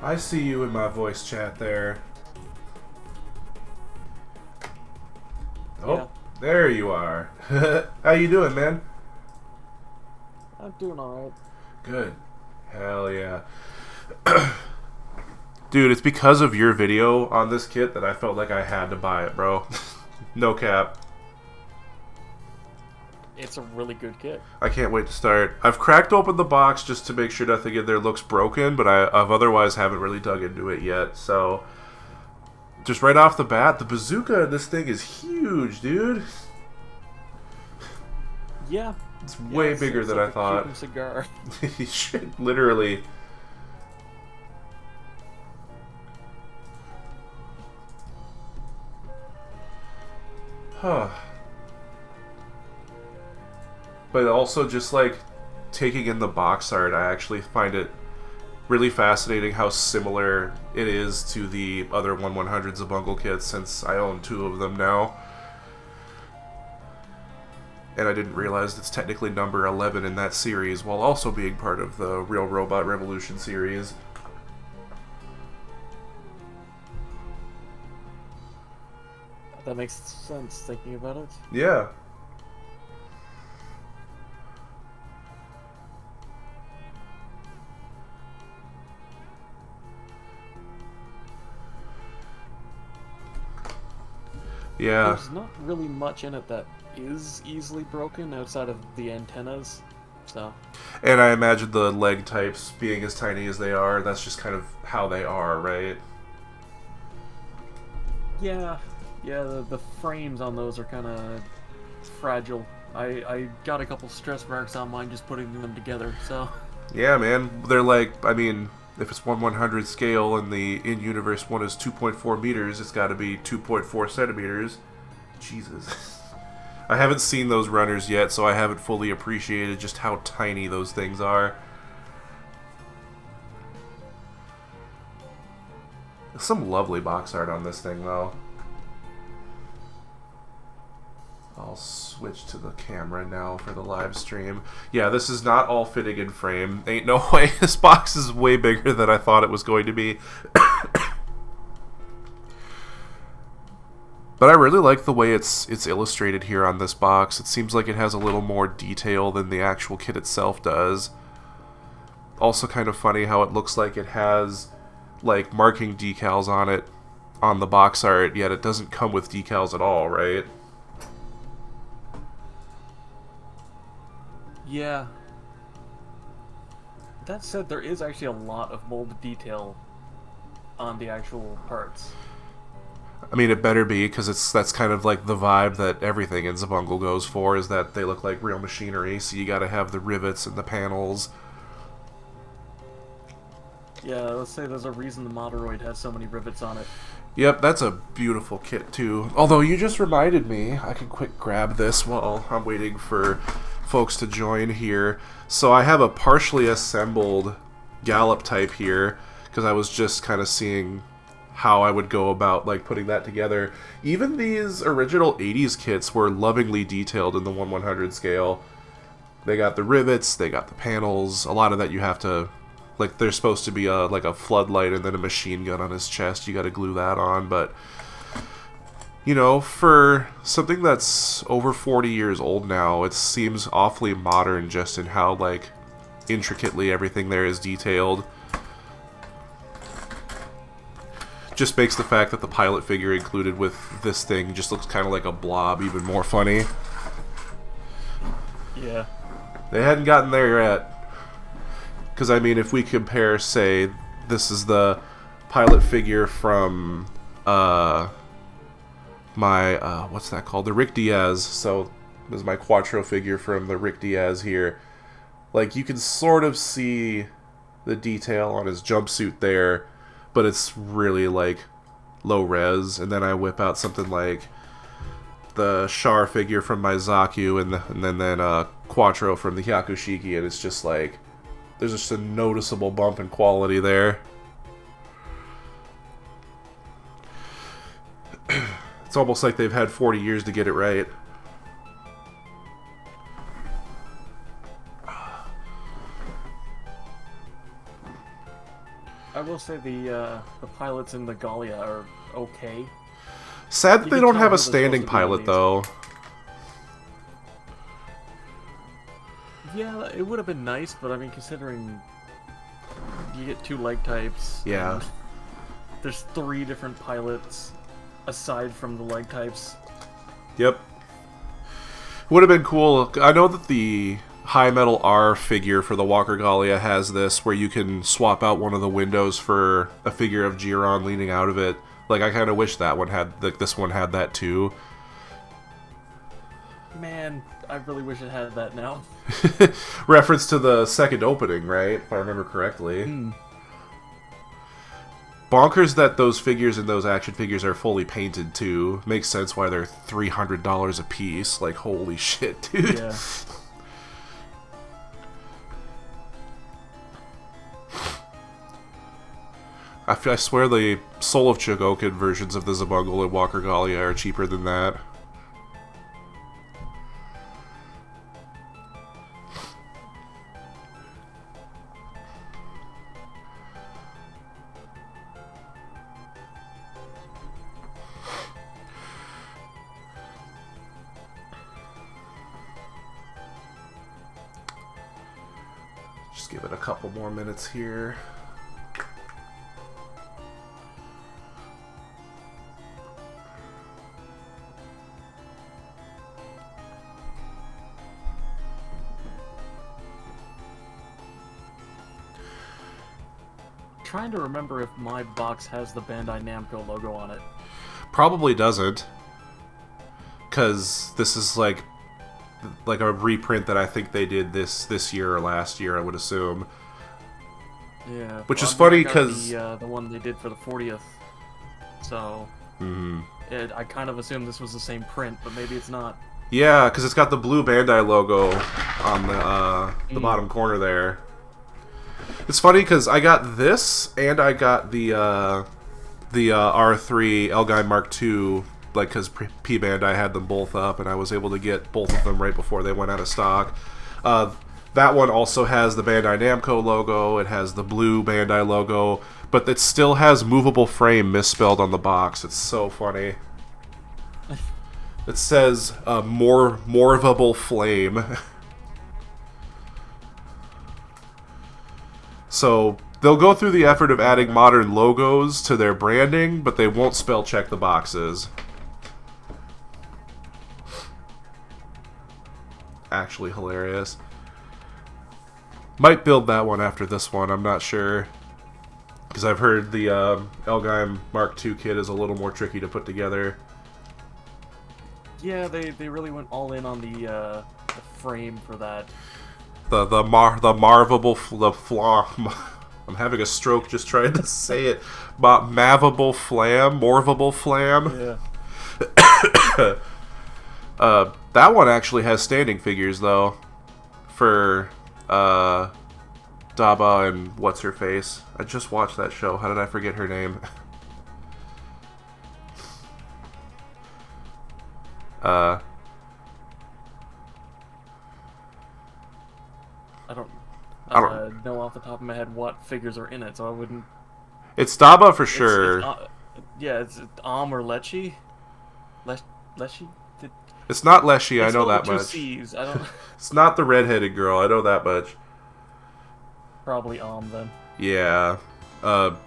I see you in my voice chat there. Oh, Yeah. there you are. How you doing, man? I'm doing alright. Good. Hell yeah. Dude, it's because of your video on this kit that I felt like I had to buy it, bro. No cap. It's a really good kit. I can't wait to start. I've cracked open the box just to make sure nothing in there looks broken, but I've otherwise haven't really dug into it yet. So, just right off the bat, the bazooka in this thing is huge, dude. Yeah. It's way bigger than like I thought. Cuban cigar. Shit, literally. Huh. But also just like taking in the box art, I actually find it really fascinating how similar it is to the other 1/100 Zabungle kits, since I own 2 of them now. And I didn't realize it's technically number 11 in that series, while also being part of the Real Robot Revolution series. That makes sense thinking about it. Yeah. Yeah. There's not really much in it that is easily broken outside of the antennas, so. And I imagine the leg types being as tiny as they are, that's just kind of how they are, right? Yeah, the frames on those are kind of fragile. I got a couple stress marks on mine just putting them together, so. Yeah, man. They're like, I mean, if it's 1/100 scale and the in-universe one is 2.4 meters, it's got to be 2.4 centimeters. Jesus. I haven't seen those runners yet, so I haven't fully appreciated just how tiny those things are. Some lovely box art on this thing, though. I'll switch to the camera now for the live stream. Yeah, this is not all fitting in frame. Ain't no way. This box is way bigger than I thought it was going to be. But I really like the way it's illustrated here on this box. It seems like it has a little more detail than the actual kit itself does. Also kind of funny how it looks like it has like marking decals on it on the box art, yet it doesn't come with decals at all, right? Yeah. That said, there is actually a lot of molded detail on the actual parts. I mean, it better be, because that's kind of like the vibe that everything in Zabungle goes for, is that they look like real machinery, so you gotta have the rivets and the panels. Yeah, let's say there's a reason the Moderoid has so many rivets on it. Yep, that's a beautiful kit, too. Although, you just reminded me, I can quick grab this while I'm waiting for folks to join here. So I have a partially assembled Gallop type here, because I was just kind of seeing how I would go about like putting that together. Even these original 80s kits were lovingly detailed in the 1/100 scale. They got the rivets, they got the panels. A lot of that you have to, like, there's supposed to be like a floodlight and then a machine gun on his chest. You got to glue that on, but you know, for something that's over 40 years old now, it seems awfully modern just in how like intricately everything there is detailed. Just makes the fact that the pilot figure included with this thing just looks kind of like a blob even more funny. Yeah. They hadn't gotten there yet. Because, I mean, if we compare, say, this is the pilot figure from my, what's that called? The Rick Diaz. So, this is my Quattro figure from the Rick Diaz here. Like, you can sort of see the detail on his jumpsuit there, but it's really like low res. And then I whip out something like the Char figure from my Zaku, and then Quattro from the Hyakushiki, and it's just like there's just a noticeable bump in quality there. It's almost like they've had 40 years to get it right. I will say the pilots in the Gallia are okay. Sad that You they can don't tell have who a they're supposed standing to be on pilot, these. though. Yeah, it would have been nice, but I mean, considering you get 2 leg types, Yeah. and there's 3 different pilots aside from the leg types. Yep. Would have been cool. I know that the High Metal R figure for the Walker Gallia has this, where you can swap out one of the windows for a figure of Giron leaning out of it. Like, I kind of wish that one had, like, this one had that too. Man, I really wish it had that now. Reference to the second opening, right? If I remember correctly. Bonkers that those figures and those action figures are fully painted too. Makes sense why they're $300 a piece. Like, holy shit, dude. Yeah. I swear the Soul of Chogokin versions of the Zabungle and Walker Gallia are cheaper than that. Just give it a couple more minutes here. Trying to remember if my box has the Bandai Namco logo on it. Probably doesn't, because this is like a reprint that I think they did this year or last year, I would assume. Yeah. Which is I funny got 'cause- the one they did for the 40th. So I kind of assumed this was the same print, but maybe it's not. Yeah, because it's got the blue Bandai logo on the bottom corner there. It's funny because I got this and I got the R3 Elgine Mark II, like, because P Bandai had them both up, and I was able to get both of them right before they went out of stock. That one also has the Bandai Namco logo. It has the blue Bandai logo, but it still has movable frame misspelled on the box. It's so funny. It says morvable flame. So they'll go through the effort of adding modern logos to their branding, but they won't spell check the boxes. Actually hilarious. Might build that one after this one, I'm not sure. Because I've heard the Elgime Mark II kit is a little more tricky to put together. Yeah, they really went all in on the frame for that. I'm having a stroke just trying to say it. Morvable flam. Yeah. That one actually has standing figures though, for Daba and what's her face. I just watched that show. How did I forget her name? I don't know off the top of my head what figures are in it, so I wouldn't. It's Daba for sure. It's Am or Lechi. Lechi? It's not Leshy, I know spelled that with two much. C's. I don't. It's not the redheaded girl, I know that much. Probably then. Yeah. I'll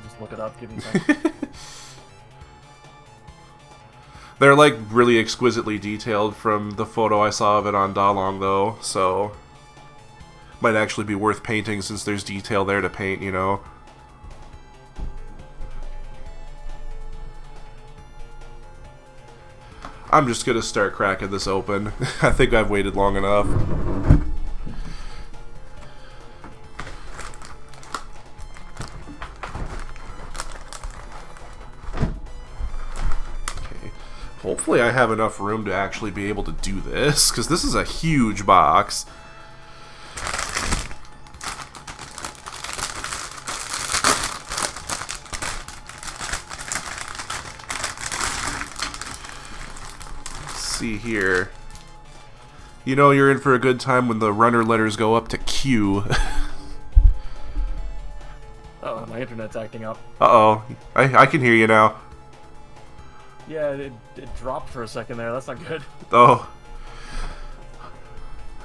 just look it up. Give me a second. They're like really exquisitely detailed from the photo I saw of it on Dalong though, so might actually be worth painting since there's detail there to paint, you know. I'm just gonna start cracking this open. I think I've waited long enough. Okay. Hopefully I have enough room to actually be able to do this, because this is a huge box. See here. You know you're in for a good time when the runner letters go up to Q. Oh, my internet's acting up. Uh-oh. I can hear you now. Yeah, it dropped for a second there. That's not good. Oh.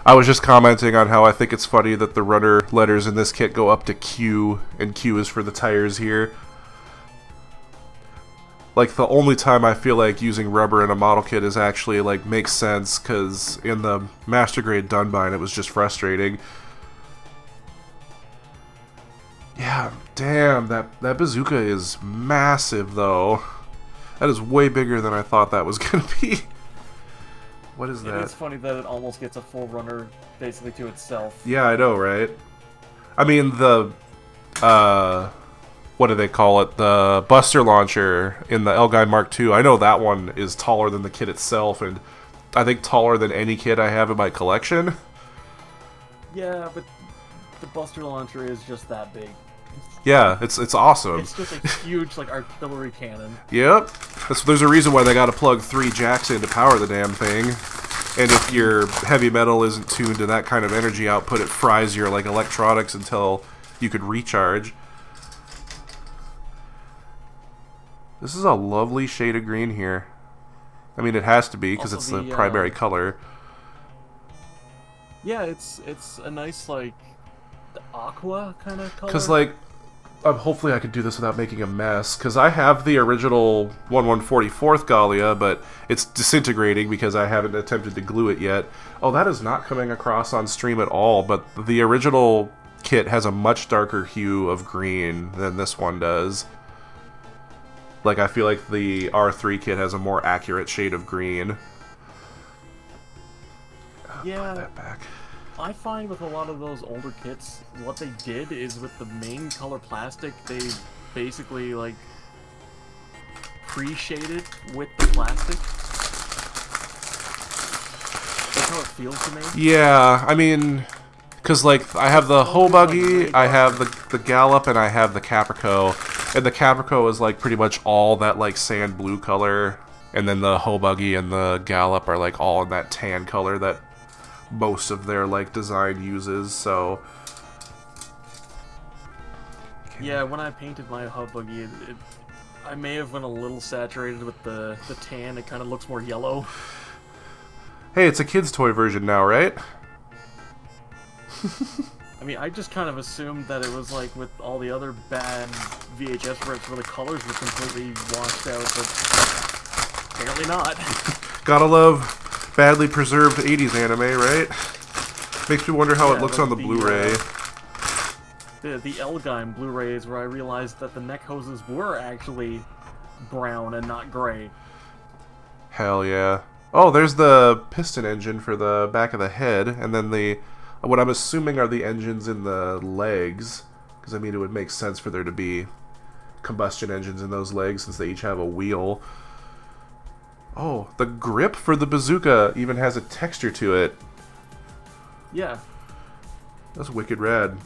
I was just commenting on how I think it's funny that the runner letters in this kit go up to Q, and Q is for the tires here. Like, the only time I feel like using rubber in a model kit is actually, like, makes sense, because in the Master Grade Dunbine it was just frustrating. Yeah, damn, that bazooka is massive, though. That is way bigger than I thought that was going to be. What is that? It is funny that it almost gets a full runner basically to itself. Yeah, I know, right? I mean, the, what do they call it? The Buster Launcher in the L-Guy Mark II. I know that one is taller than the kit itself, and I think taller than any kit I have in my collection. Yeah, but the Buster Launcher is just that big. Yeah, it's awesome. It's just a huge, like, artillery cannon. Yep. There's a reason why they gotta plug 3 jacks in to power the damn thing. And if your heavy metal isn't tuned to that kind of energy output, it fries your, like, electronics until you could recharge. This is a lovely shade of green here. I mean, it has to be, because it's the primary color. Yeah, it's a nice, like, aqua kind of color. Because, like, hopefully I could do this without making a mess, because I have the original 1144th Gallia, but it's disintegrating because I haven't attempted to glue it yet. Oh, that is not coming across on stream at all, but the original kit has a much darker hue of green than this one does. Like, I feel like the R3 kit has a more accurate shade of green. Yeah. Put that back. I find with a lot of those older kits, what they did is with the main color plastic, they basically, like, pre-shaded with the plastic. That's how it feels to me. Yeah, I mean, because, like, I have the Hoe Buggy, I have the Gallop, and I have the Caprico. And the Caprico is, like, pretty much all that, like, sand blue color. And then the Hoe Buggy and the Gallop are, like, all in that tan color that most of their, like, design uses, so... Yeah, when I painted my Hoe Buggy, I may have went a little saturated with the tan. It kind of looks more yellow. Hey, it's a kid's toy version now, right? I mean, I just kind of assumed that it was like with all the other bad VHS rips where the colors were completely washed out, but apparently not. Gotta love badly preserved 80s anime, right? Makes me wonder how it looks on the Blu-ray. The L-Guy Blu-rays where I realized that the neck hoses were actually brown and not gray. Hell yeah. Oh, there's the piston engine for the back of the head, and then what I'm assuming are the engines in the legs, because I mean it would make sense for there to be combustion engines in those legs since they each have a wheel. Oh, the grip for the bazooka even has a texture to it. Yeah. That's wicked rad.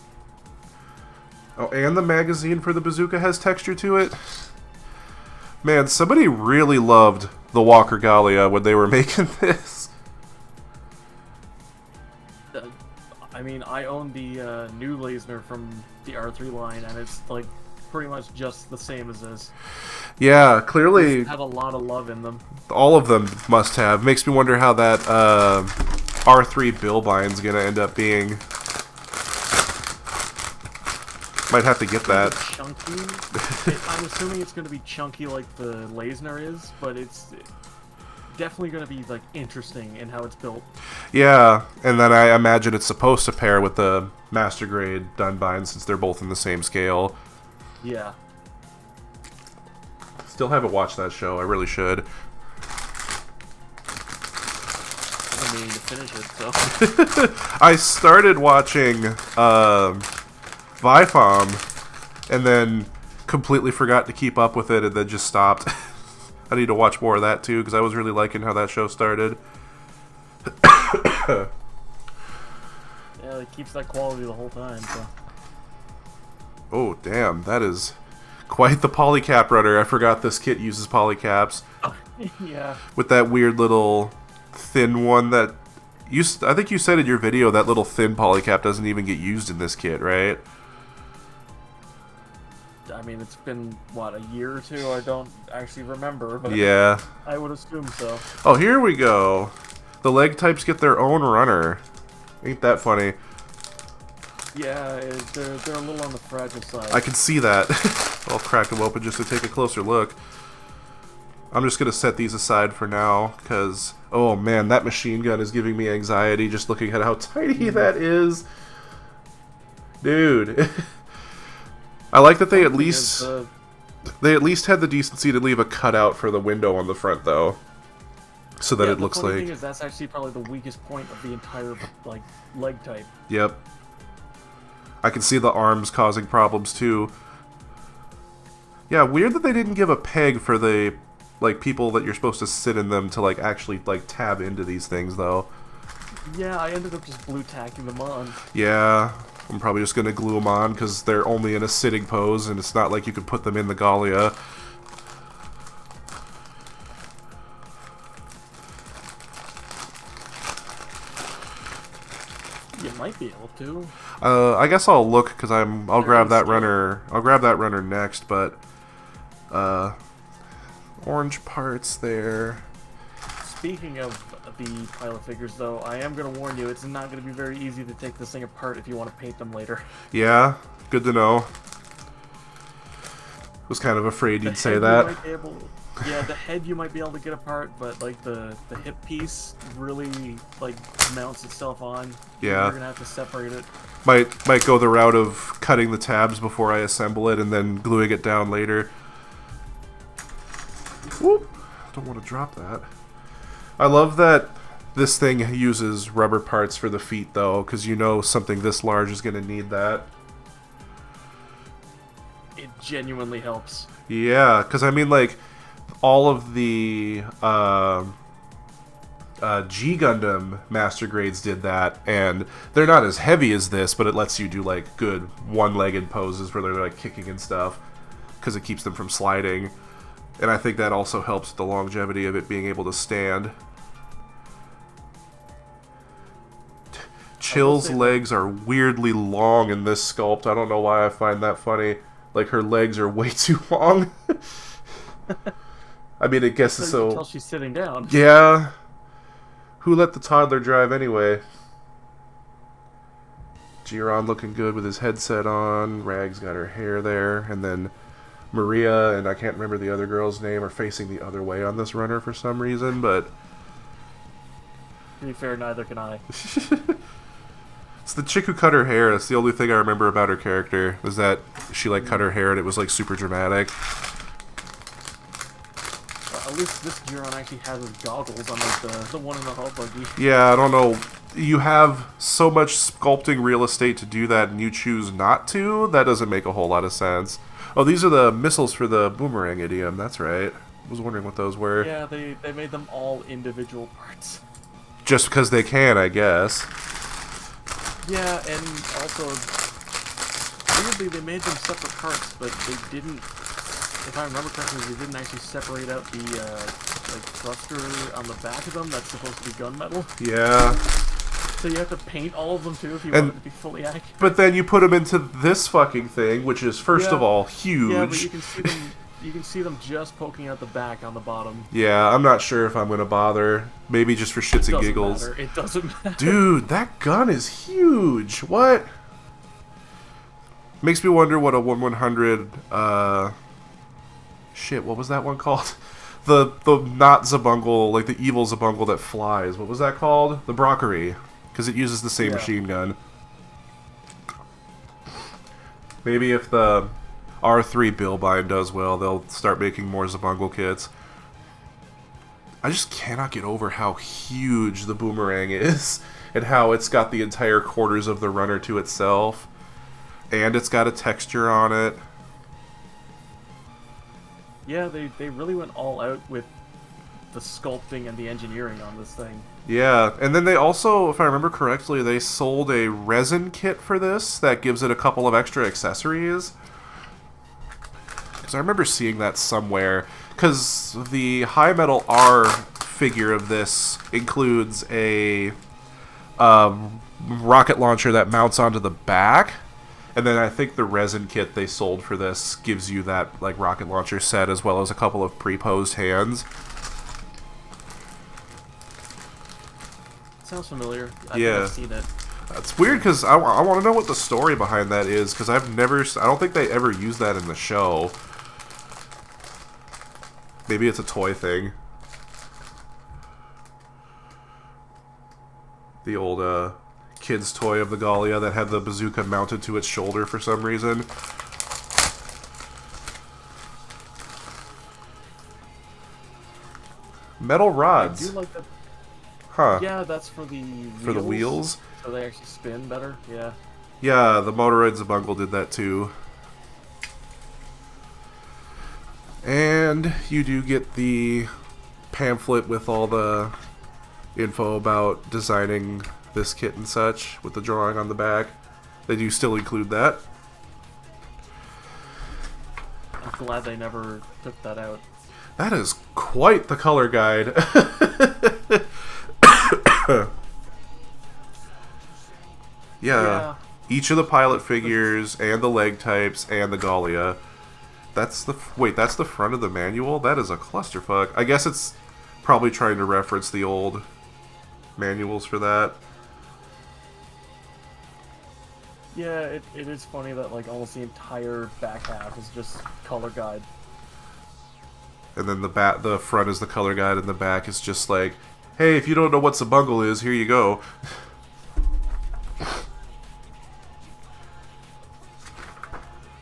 Oh, and the magazine for the bazooka has texture to it? Man, somebody really loved the Walker Gallia when they were making this. I mean, I own the new Lasner from the R3 line, and it's, like, pretty much just the same as this. Yeah, clearly... They have a lot of love in them. All of them must have. Makes me wonder how that R3 Billbine's gonna end up being. Might have to get that. Chunky. I'm assuming it's gonna be chunky like the Lasner is, but it's definitely gonna be like interesting in how it's built. Yeah, and then I imagine it's supposed to pair with the Master Grade Dunbine since they're both in the same scale. Yeah. Still haven't watched that show. I really should. I'm meaning to finish it, so. I started watching Vifom and then completely forgot to keep up with it and then just stopped. I need to watch more of that too because I was really liking how that show started. Yeah, it keeps that quality the whole time, so. Oh, damn. That is quite the polycap runner. I forgot this kit uses polycaps. Yeah. With that weird little thin one that... I think you said in your video that little thin polycap doesn't even get used in this kit, right? I mean, it's been, what, a year or two? I don't actually remember, but Yeah. I would assume so. Oh, here we go. The leg types get their own runner. Ain't that funny? Yeah, they're a little on the fragile side. I can see that. I'll crack them open just to take a closer look. I'm just going to set these aside for now, because, oh man, that machine gun is giving me anxiety just looking at how tiny that is. Dude. I like that they at least had the decency to leave a cutout for the window on the front, though. So that it looks like... The funny thing is, that's actually probably the weakest point of the entire, like, leg type. Yep. I can see the arms causing problems, too. Yeah, weird that they didn't give a peg for the, like, people that you're supposed to sit in them to, like, actually, like, tab into these things, though. Yeah, I ended up just blue tacking them on. Yeah, I'm probably just gonna glue them on, because they're only in a sitting pose, and it's not like you could put them in the Gallia. You might be able to. I guess I'll look, because I'll grab that runner. I'll grab that runner next, but orange parts there. Speaking of the pilot figures, though, I am going to warn you, it's not going to be very easy to take this thing apart if you want to paint them later. Yeah, good to know. Was kind of afraid you'd say that. Yeah, the head you might be able to get apart, but like the hip piece really like mounts itself on. Yeah. You're gonna have to separate it. Might go the route of cutting the tabs before I assemble it and then gluing it down later. Whoop! Don't want to drop that. I love that this thing uses rubber parts for the feet, though, because you know something this large is going to need that. It genuinely helps. Yeah, because I mean, like, all of the G Gundam Master Grades did that, and they're not as heavy as this, but it lets you do, like, good one-legged poses where they're, like, kicking and stuff, because it keeps them from sliding. And I think that also helps with the longevity of it being able to stand. Chill's legs are weirdly long in this sculpt. I don't know why I find that funny. Like, her legs are way too long. I mean, I guess it's so... Until she's sitting down. Yeah. Who let the toddler drive anyway? Jiron looking good with his headset on. Rag's got her hair there. And then Maria and I can't remember the other girl's name are facing the other way on this runner for some reason, but... To be fair, neither can I. It's the chick who cut her hair. That's the only thing I remember about her character. Was that she, like, cut her hair and it was, like, super dramatic. At least this Jiron actually has his goggles, unlike the one in the hull buggy. Yeah, I don't know. You have so much sculpting real estate to do that and you choose not to? That doesn't make a whole lot of sense. Oh, these are the missiles for the boomerang idiom. That's right. I was wondering what those were. Yeah, they made them all individual parts. Just because they can, I guess. Yeah, and also, weirdly, they made them separate parts, but they didn't, if I remember correctly, they didn't actually separate out the, like, thruster on the back of them that's supposed to be gunmetal. Yeah. So you have to paint all of them, too, if you want it to be fully accurate. But then you put them into this fucking thing, which is, first of all, huge. Yeah, but you can see them just poking out the back on the bottom. Yeah, I'm not sure if I'm going to bother. Maybe just for shits and giggles. It doesn't matter. Dude, that gun is huge. What? Makes me wonder what a 1/100, shit, what was that one called? The not Zabungle, like the evil Zabungle that flies. What was that called? The Brockery. Because it uses the same machine gun. Maybe if the R3 Billbind does well, they'll start making more Zabungle kits. I just cannot get over how huge the boomerang is, and how it's got the entire quarters of the runner to itself, and it's got a texture on it. Yeah, they really went all out with the sculpting and the engineering on this thing. Yeah, and then they also, if I remember correctly, they sold a resin kit for this that gives it a couple of extra accessories. Because I remember seeing that somewhere. Because the High Metal R figure of this includes a rocket launcher that mounts onto the back, And then I think the resin kit they sold for this gives you that like rocket launcher set as well as a couple of pre-posed hands. Sounds familiar. I Yeah. think I've seen it. It's weird because I want to know what the story behind that is, because I don't think they ever used that in the show. Maybe it's a toy thing. The old kid's toy of the Gallia that had the bazooka mounted to its shoulder for some reason. Metal rods. I do like that. Huh. Yeah, that's for the wheels. For the wheels? So they actually spin better, yeah. Yeah, the Motoroid Zabungle did that too. And you do get the pamphlet with all the info about designing this kit and such, with the drawing on the back. They do still include that. I'm glad they never took that out. That is quite the color guide. Yeah. Each of the pilot figures and the leg types and the Gallia. That's the that's the front of the manual? That is a clusterfuck. I guess it's probably trying to reference the old manuals for that. Yeah, it is funny that like almost the entire back half is just color guide. And then the front is the color guide and the back is just like, hey, if you don't know what Zabungle is, here you go.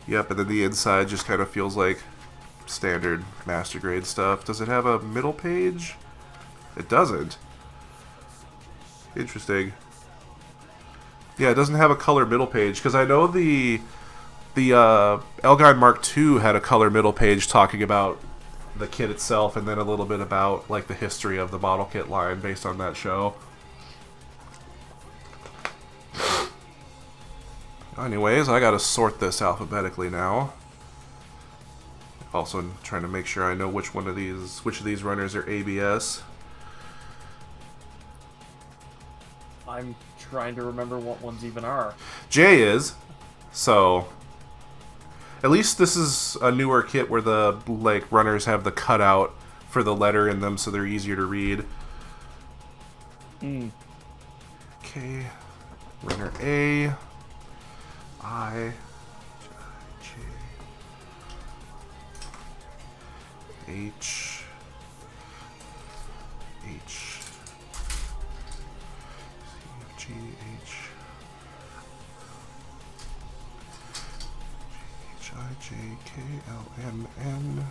Yep, and then the inside just kind of feels like standard master grade stuff. Does it have a middle page? It doesn't. Interesting. Yeah, it doesn't have a color middle page, because I know the Elgine Mark II had a color middle page talking about the kit itself and then a little bit about like the history of the model kit line based on that show. Anyways, I gotta sort this alphabetically now. Also trying to make sure I know which of these runners are ABS. I'm trying to remember what ones even are. J is, so at least this is a newer kit where the like runners have the cutout for the letter in them, so they're easier to read. Okay, runner A, I, J, H, H, C, G, H, H, I, J, K, L, M, N.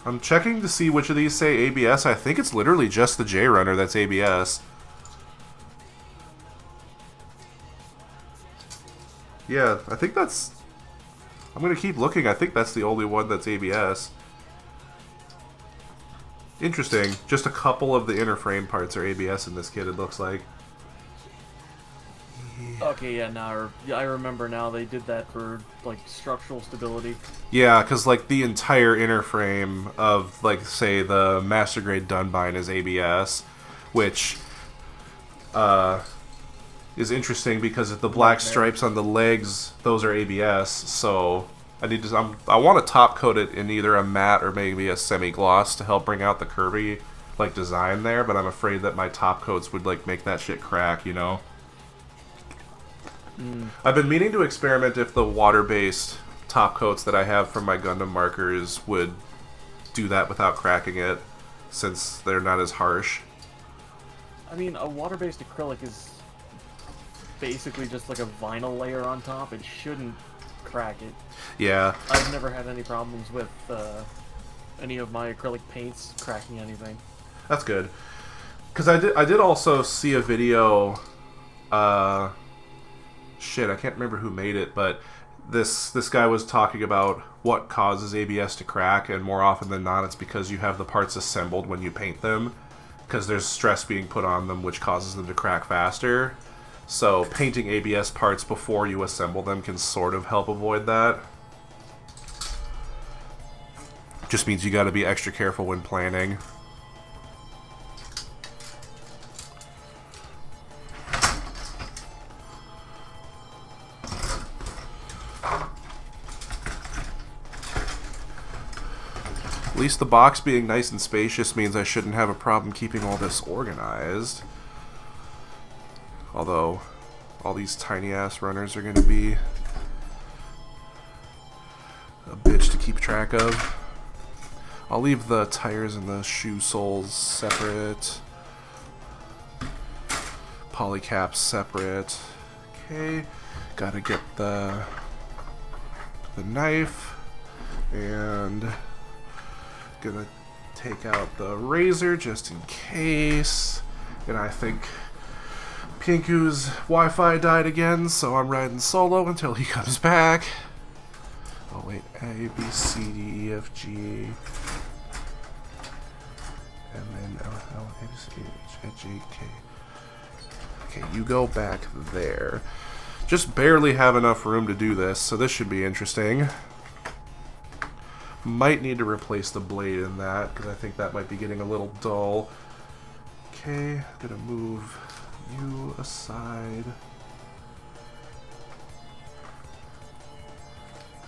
I'm checking to see which of these say ABS. I think it's literally just the J runner that's ABS. Yeah, I think that's... I'm going to keep looking. I think that's the only one that's ABS. Interesting. Just a couple of the inner frame parts are ABS in this kit, it looks like. Okay, yeah, now I remember now. They did that for like structural stability. Yeah, because like the entire inner frame of like say the Master Grade Dunbine is ABS, which is interesting because the black stripes on the legs, those are ABS. So I want to top coat it in either a matte or maybe a semi-gloss to help bring out the curvy like design there. But I'm afraid that my top coats would like make that shit crack, you know. I've been meaning to experiment if the water-based top coats that I have from my Gundam markers would do that without cracking it, since they're not as harsh. I mean, a water-based acrylic is basically just like a vinyl layer on top. It shouldn't crack it. Yeah. I've never had any problems with any of my acrylic paints cracking anything. That's good. Because I did also see a video... Shit, I can't remember who made it, but this guy was talking about what causes ABS to crack, and more often than not, it's because you have the parts assembled when you paint them, because there's stress being put on them, which causes them to crack faster. So painting ABS parts before you assemble them can sort of help avoid that. Just means you got to be extra careful when planning. At least the box being nice and spacious means I shouldn't have a problem keeping all this organized. Although, all these tiny ass runners are going to be a bitch to keep track of. I'll leave the tires and the shoe soles separate. Polycaps separate. Okay, gotta get the knife, and gonna take out the razor just in case. And I think Pinku's Wi-Fi died again, so I'm riding solo until he comes back. Oh wait, A, B, C, D, E, F, G, and then L, A, B, C, H, G, K. Okay, you go back there. Just barely have enough room to do this, so this should be interesting. Might need to replace the blade in that, because I think that might be getting a little dull. Okay, gonna move you aside.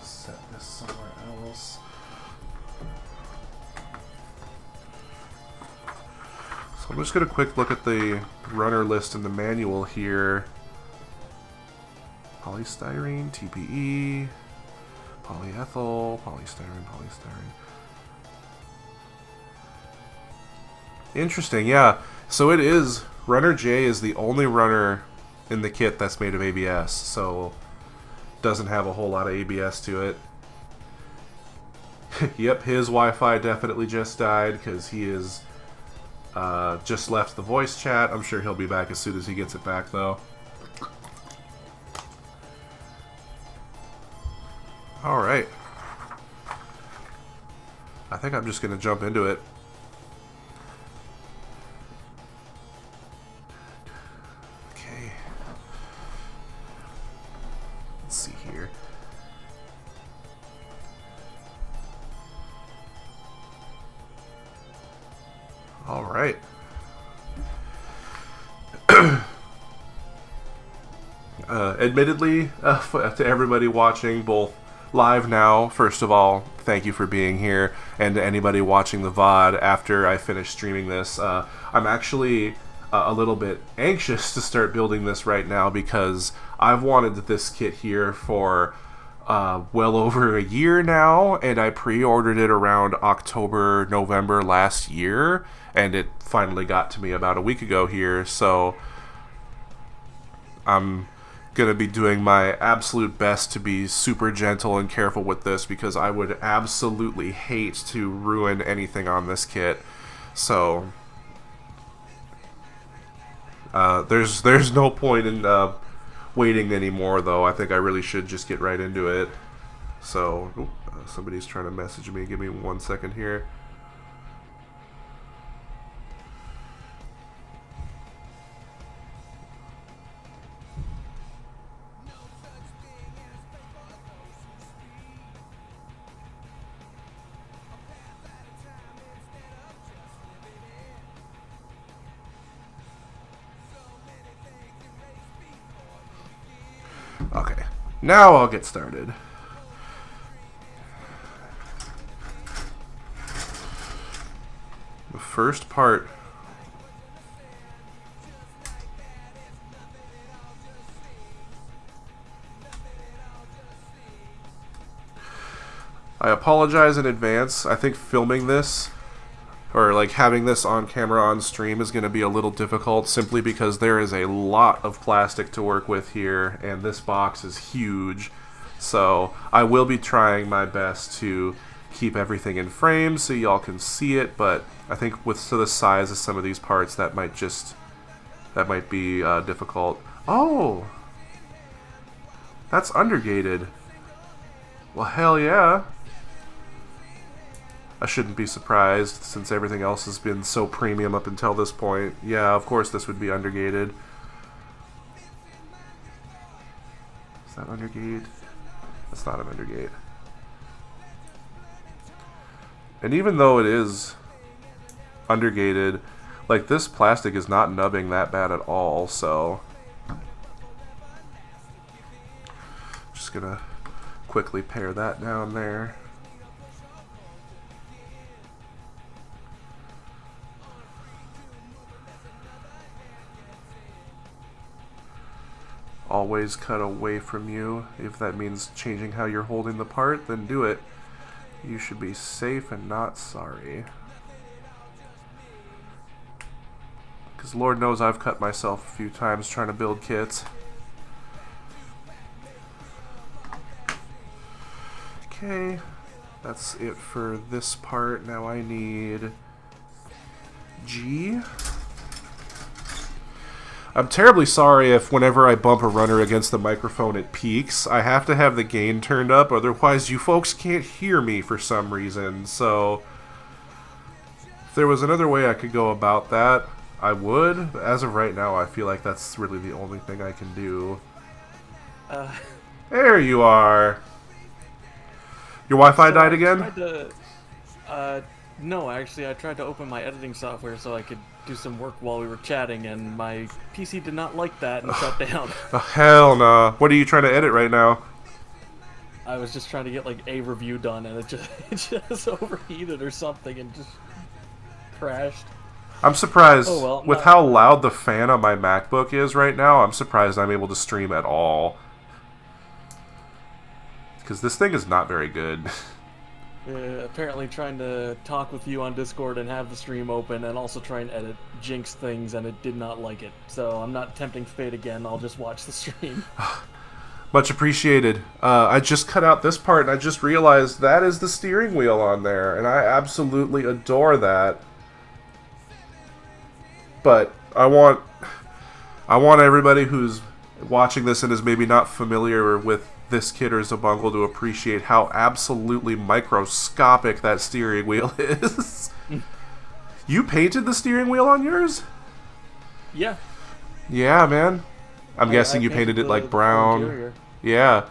Set this somewhere else. So I'm just gonna quick look at the runner list in the manual here. Polystyrene, TPE, polyethyl, polystyrene. Interesting, yeah. So it is, Runner J is the only runner in the kit that's made of ABS, so doesn't have a whole lot of ABS to it. Yep, his Wi-Fi definitely just died because he is just left the voice chat. I'm sure he'll be back as soon as he gets it back, though. Alright. I think I'm just going to jump into it. Okay. Let's see here. Alright. Admittedly, to everybody watching, both live now, first of all, thank you for being here, and to anybody watching the VOD after I finish streaming this, I'm actually a little bit anxious to start building this right now because I've wanted this kit here for well over a year now, and I pre-ordered it around October, November last year, and it finally got to me about a week ago here, so I'm gonna be doing my absolute best to be super gentle and careful with this because I would absolutely hate to ruin anything on this kit. So there's no point in waiting anymore, though. I think I really should just get right into it. So somebody's trying to message me. Give me 1 second here. Okay, now I'll get started. The first part I apologize in advance. I think filming this or like having this on camera on stream is going to be a little difficult simply because there is a lot of plastic to work with here and this box is huge. So I will be trying my best to keep everything in frame so y'all can see it, but I think with the size of some of these parts that might be difficult. Oh, that's undergated. Well, hell yeah. I shouldn't be surprised since everything else has been so premium up until this point. Yeah, of course this would be undergated. Is that undergate? That's not an undergate. And even though it is undergated, like this plastic is not nubbing that bad at all, so just gonna quickly pare that down there. always cut away from you. If that means changing how you're holding the part, then do it. You should be safe and not sorry. Because Lord knows I've cut myself a few times trying to build kits. Okay, that's it for this part. Now I need G. I'm terribly sorry if whenever I bump a runner against the microphone it peaks. I have to have the gain turned up, otherwise you folks can't hear me for some reason. So if there was another way I could go about that, I would. But as of right now, I feel like that's really the only thing I can do. There you are. Your Wi-Fi died again? No, actually, I tried to open my editing software so I could do some work while we were chatting, and my PC did not like that and shut down. Oh, hell no. What are you trying to edit right now? I was just trying to get, like, a review done, and it just overheated or something and just crashed. I'm surprised with no. how loud the fan on my MacBook is right now. I'm surprised I'm able to stream at all. Because this thing is not very good. Apparently trying to talk with you on Discord and have the stream open and also try and edit Jinx things, and it did not like it. So I'm not tempting fate again, I'll just watch the stream. Much appreciated. I just cut out this part and I just realized that is the steering wheel on there, and I absolutely adore that. But I want everybody who's watching this and is maybe not familiar with this kit or Zabungle to appreciate how absolutely microscopic that steering wheel is. You painted the steering wheel on yours? Yeah. Yeah, man. I'm guessing you painted it like brown. Yeah.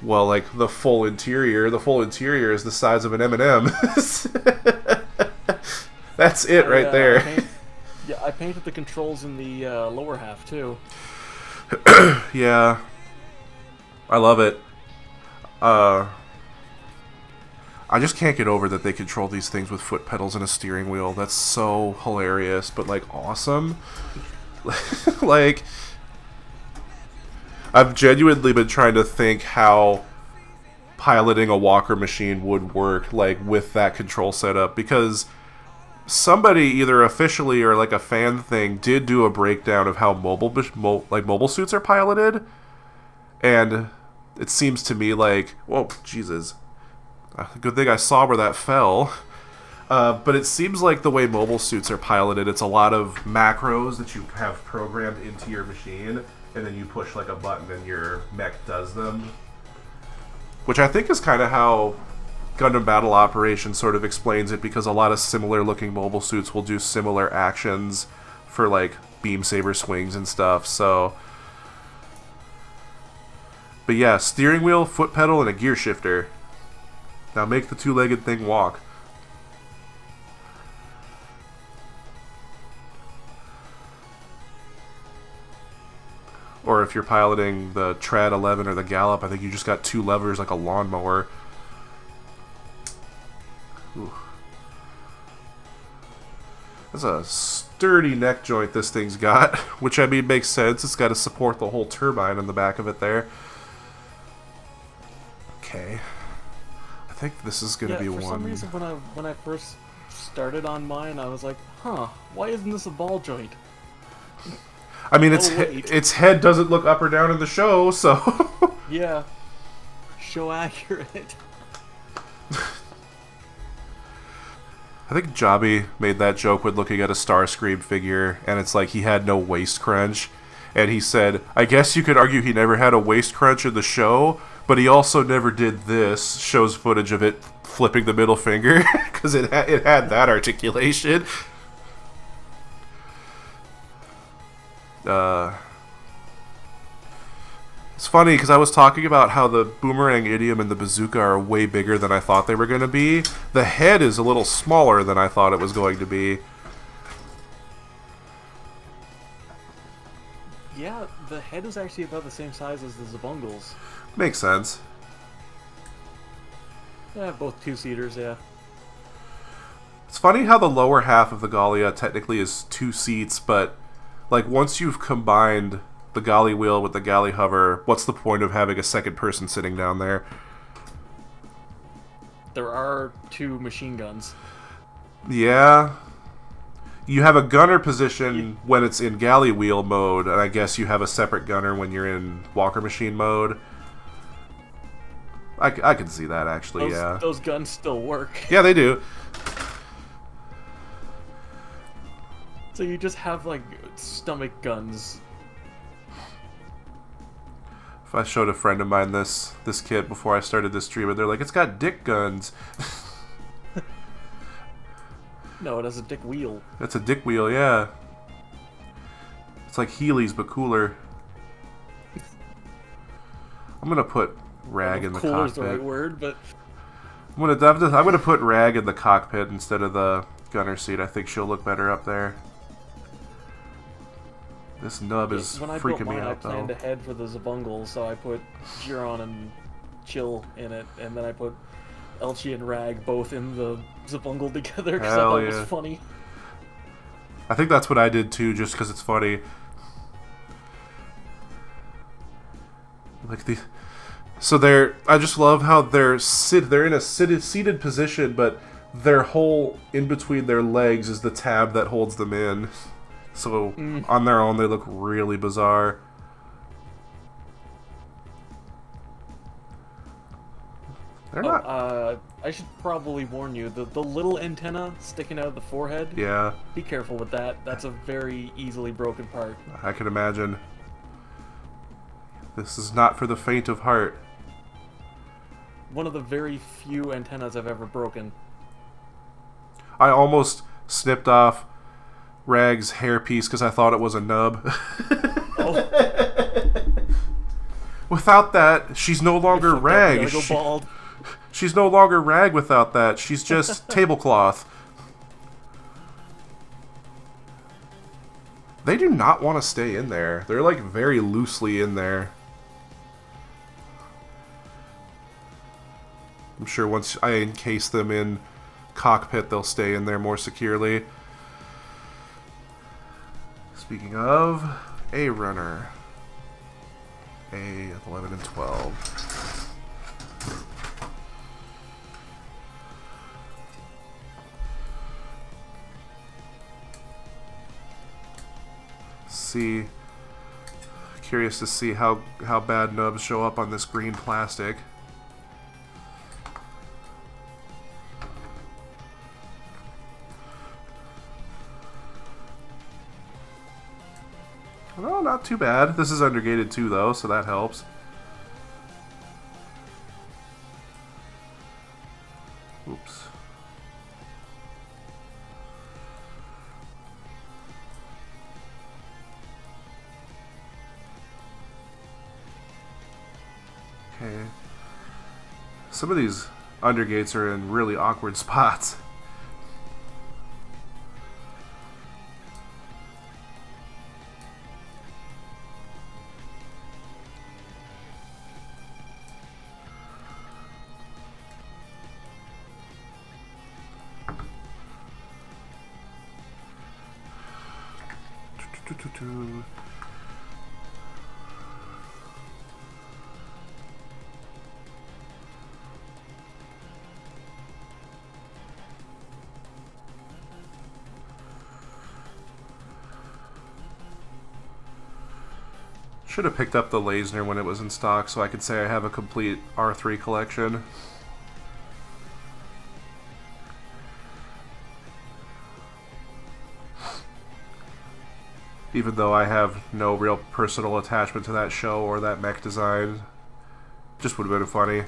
Well, like the full interior. The full interior is the size of an M&M. That's it right there. I painted the controls in the lower half too. Yeah. I love it. I just can't get over that they control these things with foot pedals and a steering wheel. That's so hilarious, but like awesome. Like, I've genuinely been trying to think how piloting a walker machine would work, like with that control setup, because somebody either officially or like a fan thing did do a breakdown of how mobile suits are piloted, and it seems to me like, whoa, Jesus. Good thing I saw where that fell. But it seems like the way mobile suits are piloted, it's a lot of macros that you have programmed into your machine, and then you push like a button and your mech does them. Which I think is kind of how Gundam Battle Operations sort of explains it, because a lot of similar looking mobile suits will do similar actions for like beam saber swings and stuff, so... But yeah, steering wheel, foot pedal, and a gear shifter. Now make the two-legged thing walk. Or if you're piloting the Trad 11 or the Gallop, I think you just got two levers like a lawnmower. Ooh. That's a sturdy neck joint this thing's got, which I mean makes sense. It's got to support the whole turbine in the back of it there. Okay, I think this is going to be one. For some reason, when I first started on mine, I was like, huh, why isn't this a ball joint? I mean, its head doesn't look up or down in the show, so... Yeah, show accurate. I think Jobby made that joke when looking at a Starscream figure, and it's like he had no waist crunch, and he said, I guess you could argue he never had a waist crunch in the show, but he also never did this. Shows footage of it flipping the middle finger, because it had that articulation. It's funny, because I was talking about how the boomerang idiom and the bazooka are way bigger than I thought they were going to be. The head is a little smaller than I thought it was going to be. Yeah, the head is actually about the same size as the Zabungles. Makes sense. Yeah, both two-seaters, yeah. It's funny how the lower half of the Gallia technically is 2 seats, but like once you've combined the Gallia wheel with the Gallia hover, what's the point of having a second person sitting down there? There are 2 machine guns. Yeah. You have a gunner position when it's in Gallia wheel mode, and I guess you have a separate gunner when you're in Walker machine mode. I can see that, actually, yeah. Those guns still work. Yeah, they do. So you just have, like, stomach guns. If I showed a friend of mine this kit before I started this stream, and they're like, it's got dick guns. No, it has a dick wheel. That's a dick wheel, yeah. It's like Heelys, but cooler. I'm gonna put Rag in the cooler cockpit. is the right word, but I'm gonna put Rag in the cockpit instead of the gunner seat. I think she'll look better up there. This nub is freaking me out, though. I planned ahead for the Zabungle, so I put Giron and Chill in it, and then I put Elchie and Rag both in the Zabungle together because I thought it was funny. I think that's what I did too, just because it's funny. Like I just love how they're in a seated position, but their hole in between their legs is the tab that holds them in. So on their own, they look really bizarre. They're not. I should probably warn you, the little antenna sticking out of the forehead. Yeah. Be careful with that. That's a very easily broken part. I can imagine. This is not for the faint of heart. One of the very few antennas I've ever broken. I almost snipped off Rag's hairpiece because I thought it was a nub. Oh. Without that, she's no longer Rag. Go bald. She's no longer Rag without that. She's just tablecloth. They do not want to stay in there. They're like very loosely in there. I'm sure once I encase them in cockpit, they'll stay in there more securely. Speaking of, A runner. A 11 and 12. See, curious to see how bad nubs show up on this green plastic. Well, not too bad. This is undergated too, though, so that helps. Oops. Okay. Some of these undergates are in really awkward spots. Should have picked up the Lasner when it was in stock so I could say I have a complete R3 collection. Even though I have no real personal attachment to that show or that mech design. Just would have been funny.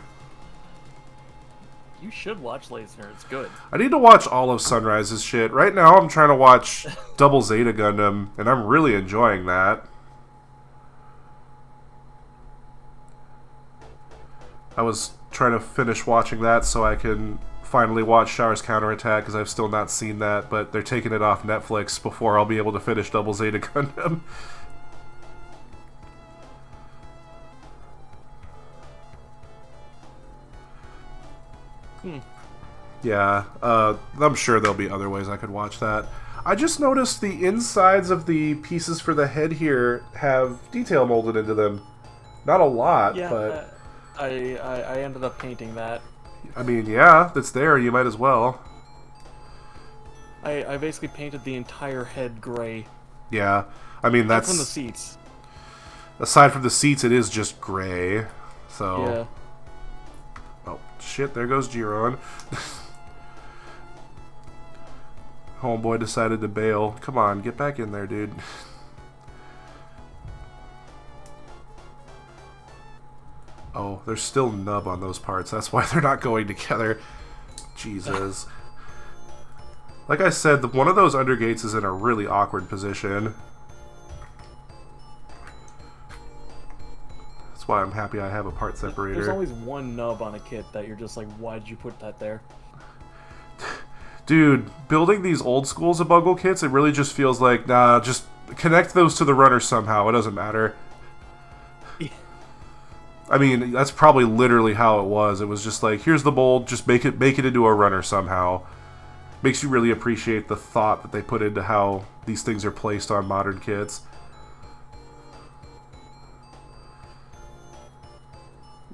You should watch Lasner, it's good. I need to watch all of Sunrise's shit. Right now I'm trying to watch Double Zeta Gundam, and I'm really enjoying that. I was trying to finish watching that so I can finally watch Char's Counterattack, because I've still not seen that, but they're taking it off Netflix before I'll be able to finish Double Zeta Gundam. Yeah, I'm sure there'll be other ways I could watch that. I just noticed the insides of the pieces for the head here have detail molded into them. Not a lot, Yeah, but... I ended up painting that. I mean, yeah, that's there. You might as well. I basically painted the entire head gray. Yeah, I mean, that's... From the seats. Aside from the seats, it is just gray, so... Yeah. Oh, shit, there goes Giron. Homeboy decided to bail. Come on, get back in there, dude. Oh, there's still nub on those parts. That's why they're not going together. Jesus. Like I said, one of those undergates is in a really awkward position. That's why I'm happy I have a part separator. There's always one nub on a kit that you're just like, why'd you put that there? Dude, building these old school Zabungle kits, it really just feels like, nah, just connect those to the runner somehow. It doesn't matter. Yeah. I mean, that's probably literally how it was. It was just like, here's the mold, just make it into a runner somehow. Makes you really appreciate the thought that they put into how these things are placed on modern kits.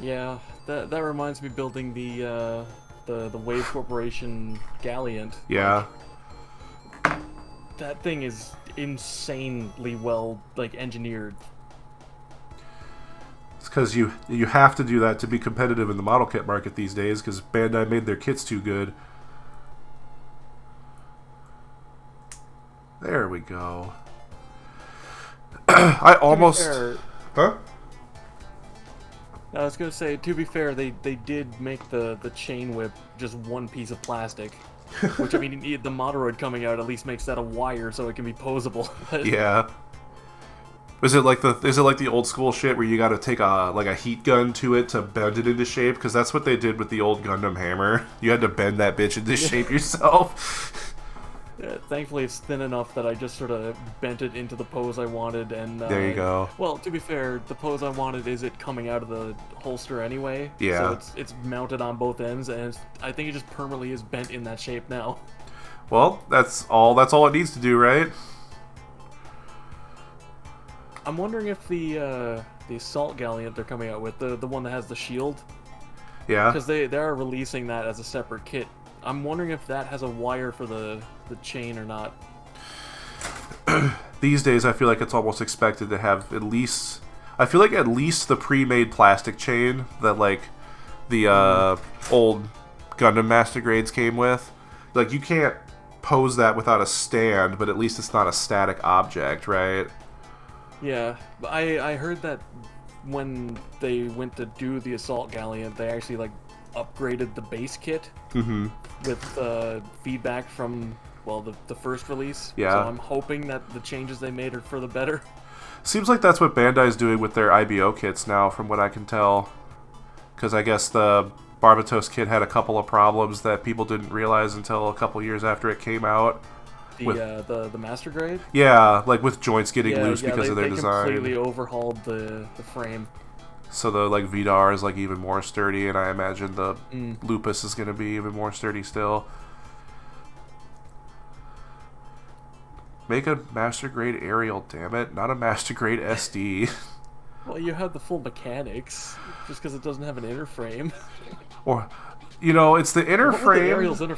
Yeah, that reminds me of building the Wave Corporation Galliant. Yeah. Like, that thing is insanely well engineered. It's because you have to do that to be competitive in the model kit market these days, because Bandai made their kits too good. There we go. I almost... Huh? I was gonna say, to be fair, they did make the chain whip just one piece of plastic, which I mean, the Moderoid coming out at least makes that a wire so it can be posable. Yeah. Is it like the old school shit where you got to take a heat gun to it to bend it into shape? Because that's what they did with the old Gundam hammer. You had to bend that bitch into shape yourself. Thankfully, it's thin enough that I just sort of bent it into the pose I wanted, and there you go. Well, to be fair, the pose I wanted is it coming out of the holster anyway. Yeah. So it's mounted on both ends, and I think it just permanently is bent in that shape now. Well, that's all it needs to do, right? I'm wondering if the Assault Galliant they're coming out with, the one that has the shield. Yeah. Because they are releasing that as a separate kit. I'm wondering if that has a wire for the chain or not. These days, I feel like it's almost expected to have at least... I feel like at least the pre-made plastic chain that, like, the old Gundam Master Grades came with. Like, you can't pose that without a stand, but at least it's not a static object, right? Yeah, but I heard that when they went to do the Assault Galliant, they actually, upgraded the base kit with feedback from, well, the first release. Yeah. So I'm hoping that the changes they made are for the better. Seems like that's what Bandai's doing with their IBO kits now, from what I can tell. Because I guess the Barbatos kit had a couple of problems that people didn't realize until a couple years after it came out. The Master Grade? Yeah, like with joints getting loose because of their design. They completely overhauled the frame. So the Vidar is even more sturdy, and I imagine the Lupus is going to be even more sturdy still. Make a Master Grade Aerial, damn it, not a Master Grade SD. Well, you have the full mechanics, just because it doesn't have an inner frame. Or, it's the inner frame. The Aerial's inner.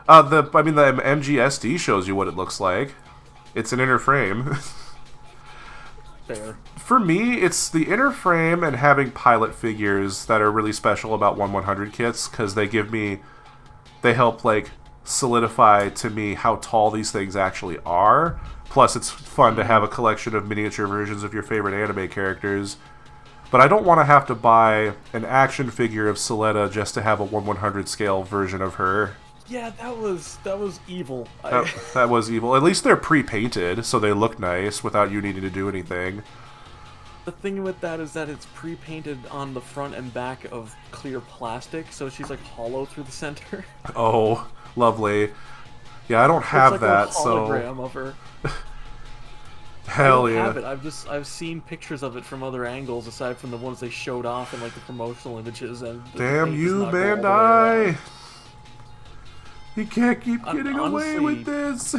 The MGSD shows you what it looks like. It's an inner frame. Fair. For me, it's the inner frame and having pilot figures that are really special about 1/100 kits, because they help solidify to me how tall these things actually are. Plus, it's fun to have a collection of miniature versions of your favorite anime characters. But I don't want to have to buy an action figure of Soletta just to have a 1/100 scale version of her. Yeah, that was evil. That was evil. At least they're pre-painted, so they look nice without you needing to do anything. The thing with that is that it's pre-painted on the front and back of clear plastic, so she's hollow through the center. Oh, lovely. Yeah, I don't have that, a hologram of her. Hell I don't yeah. have it. I've seen pictures of it from other angles aside from the ones they showed off in the promotional images, and damn you, Bandai. He can't keep getting away Honestly, with this.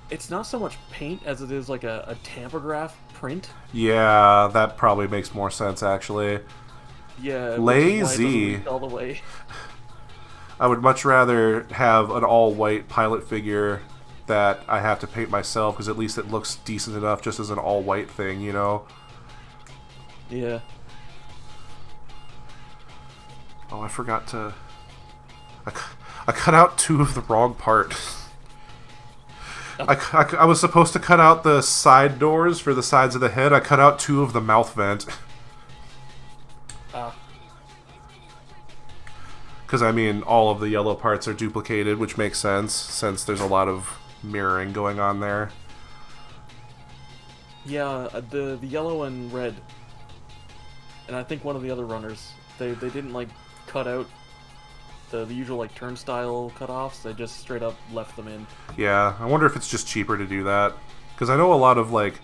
it's not so much paint as it is like a tampograph print. Yeah, that probably makes more sense, actually. Yeah, which is why it Lazy. doesn't leak all the way. I would much rather have an all-white pilot figure that I have to paint myself, because at least it looks decent enough just as an all-white thing, you know? Yeah. Oh, I forgot to... I cut out 2 of the wrong part. I was supposed to cut out the side doors for the sides of the head. I cut out 2 of the mouth vent. Because, I mean, all of the yellow parts are duplicated, which makes sense, since there's a lot of mirroring going on there. Yeah, the yellow and red, and I think one of the other runners, they didn't, like, cut out the usual, like, turnstile cutoffs. They just straight up left them in. Yeah, I wonder if it's just cheaper to do that. Because I know a lot of, like,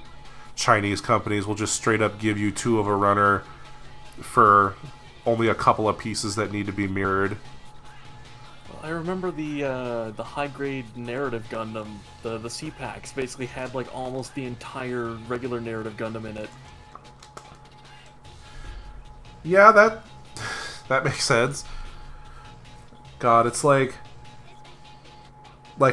Chinese companies will just straight up give you 2 of a runner for only a couple of pieces that need to be mirrored. I remember the high-grade narrative Gundam, the C-Packs, basically had, like, almost the entire regular narrative Gundam in it. Yeah, that makes sense. God, it's like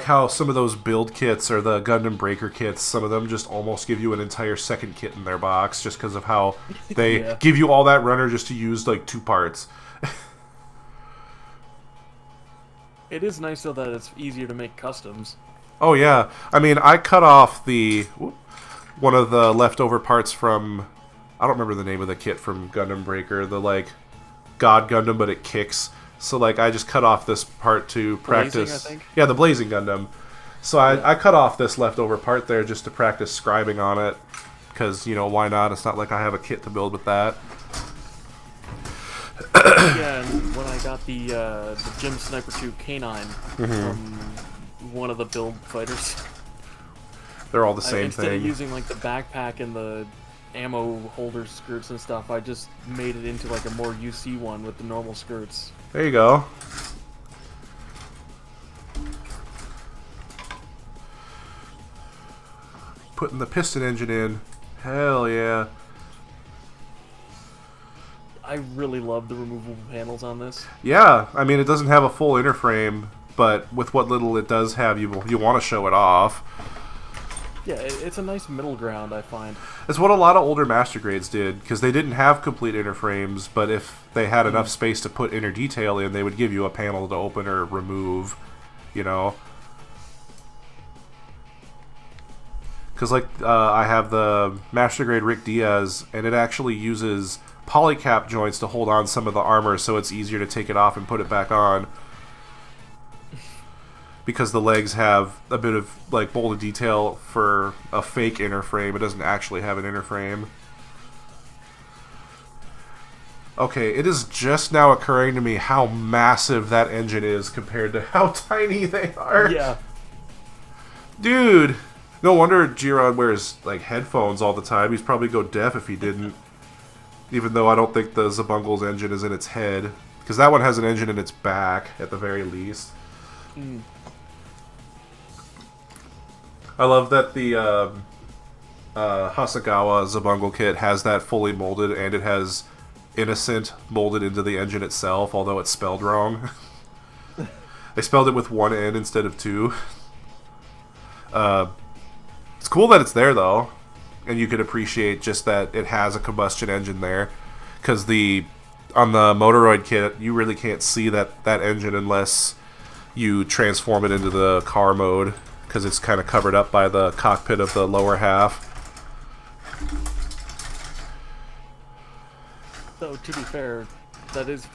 how some of those build kits or the Gundam Breaker kits, some of them just almost give you an entire second kit in their box just because of how they Yeah. give you all that runner just to use like 2 parts. It is nice, though, that it's easier to make customs. Oh yeah, I mean, I cut off one of the leftover parts from, I don't remember the name of the kit from Gundam Breaker, the like God Gundam, but it kicks. So like I just cut off this part to practice. Blazing, I think? Yeah, the Blazing Gundam. So I cut off this leftover part there just to practice scribing on it, because you know why not? It's not like I have a kit to build with that. Yeah, and when I got the Gym Sniper 2 K9 from one of the build fighters, They're all the same instead thing. of using like the backpack and the ammo holder skirts and stuff, I just made it into like a more UC one with the normal skirts. There you go. Putting the piston engine in. Hell yeah. I really love the removable panels on this. Yeah, I mean, it doesn't have a full interframe, but with what little it does have, you want to show it off. Yeah, it's a nice middle ground, I find. It's what a lot of older Master Grades did, because they didn't have complete interframes, but if they had enough space to put inner detail in, they would give you a panel to open or remove, you know? Because, like, I have the Master Grade Rick Diaz, and it actually uses polycap joints to hold on some of the armor, so it's easier to take it off and put it back on. Because the legs have a bit of like bolded detail for a fake inner frame. It doesn't actually have an inner frame. Okay, it is just now occurring to me how massive that engine is compared to how tiny they are. Yeah. Dude, no wonder Jiron wears like headphones all the time. He's probably go deaf if he didn't. Even though I don't think the Zabungle's engine is in its head. Because that one has an engine in its back, at the very least. Mm. I love that the Hasagawa Zabungle kit has that fully molded, and it has Innocent molded into the engine itself, although it's spelled wrong. They spelled it with 1 N instead of 2. It's cool that it's there, though. And you could appreciate just that it has a combustion engine there. Because on the Motoroid kit, you really can't see that engine unless you transform it into the car mode. Because it's kind of covered up by the cockpit of the lower half. Though, to be fair, that is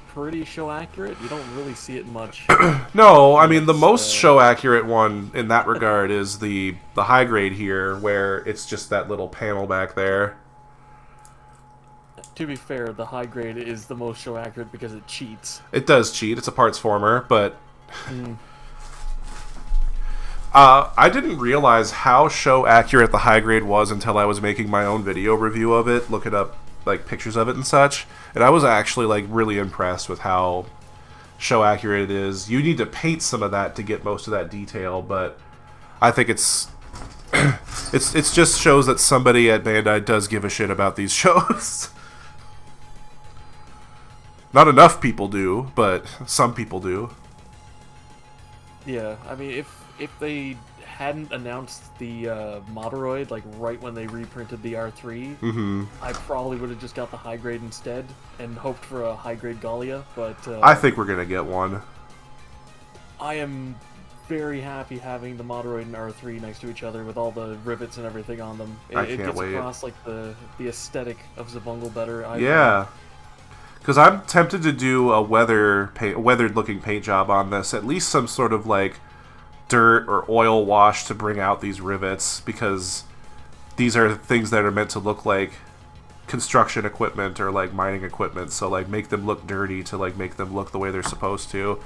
pretty show accurate. You don't really see it much. No, I mean, the most show-accurate one in that regard is the high grade here, where it's just that little panel back there. To be fair, the high grade is the most show accurate because it cheats. It does cheat. It's a parts former, but... I didn't realize how show accurate the high grade was until I was making my own video review of it, looking up like pictures of it and such, and I was actually like really impressed with how show accurate it is. You need to paint some of that to get most of that detail, but I think it's just shows that somebody at Bandai does give a shit about these shows. Not enough people do, but some people do. Yeah, I mean, if they hadn't announced the Moderoid like right when they reprinted the R3, I probably would have just got the high grade instead and hoped for a high grade Gallia. But I think we're gonna get one. I am very happy having the Moderoid and R3 next to each other with all the rivets and everything on them. It can't gets wait. across like the aesthetic of Zabungle better. Yeah. Because I'm tempted to do a weathered-looking paint job on this. At least some sort of, like, dirt or oil wash to bring out these rivets. Because these are things that are meant to look like construction equipment or, like, mining equipment. So, like, make them look dirty to, like, make them look the way they're supposed to.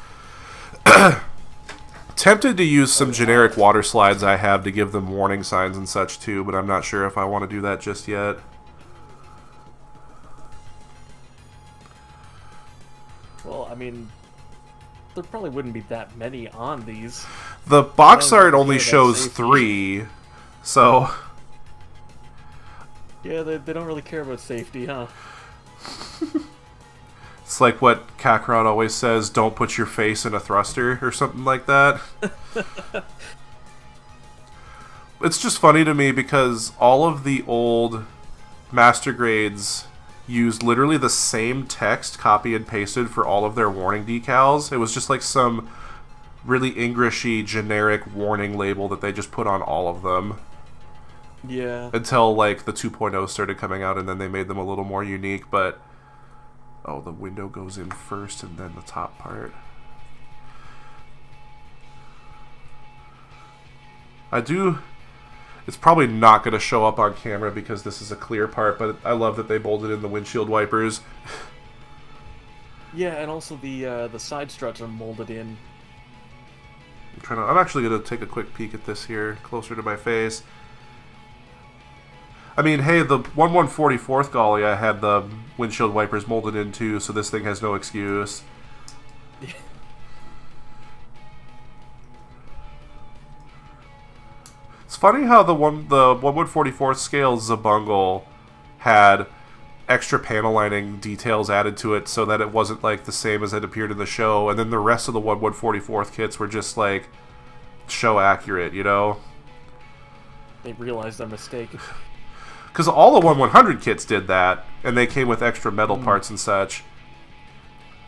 Tempted to use some generic water slides I have to give them warning signs and such, too. But I'm not sure if I want to do that just yet. Well, I mean, there probably wouldn't be that many on these. The box art only shows 3, so... Yeah, they don't really care about safety, huh? It's like what Kakarot always says, don't put your face in a thruster, or something like that. It's just funny to me because all of the old Master Grades used literally the same text copy and pasted for all of their warning decals. It was just like some really Englishy generic warning label that they just put on all of them. Yeah. Until like the 2.0 started coming out and then they made them a little more unique, but oh, the window goes in first and then the top part. It's probably not going to show up on camera because this is a clear part, but I love that they bolted in the windshield wipers. Yeah, and also the side struts are molded in. I'm actually going to take a quick peek at this here, closer to my face. I mean, hey, the 1144th Gallia had the windshield wipers molded in too, so this thing has no excuse. It's funny how the 1144th scale Zabungle had extra panel lining details added to it so that it wasn't like the same as it appeared in the show, and then the rest of the 1144th kits were just like show accurate, you know? They realized their mistake. Because all the 1100 kits did that, and they came with extra metal parts and such.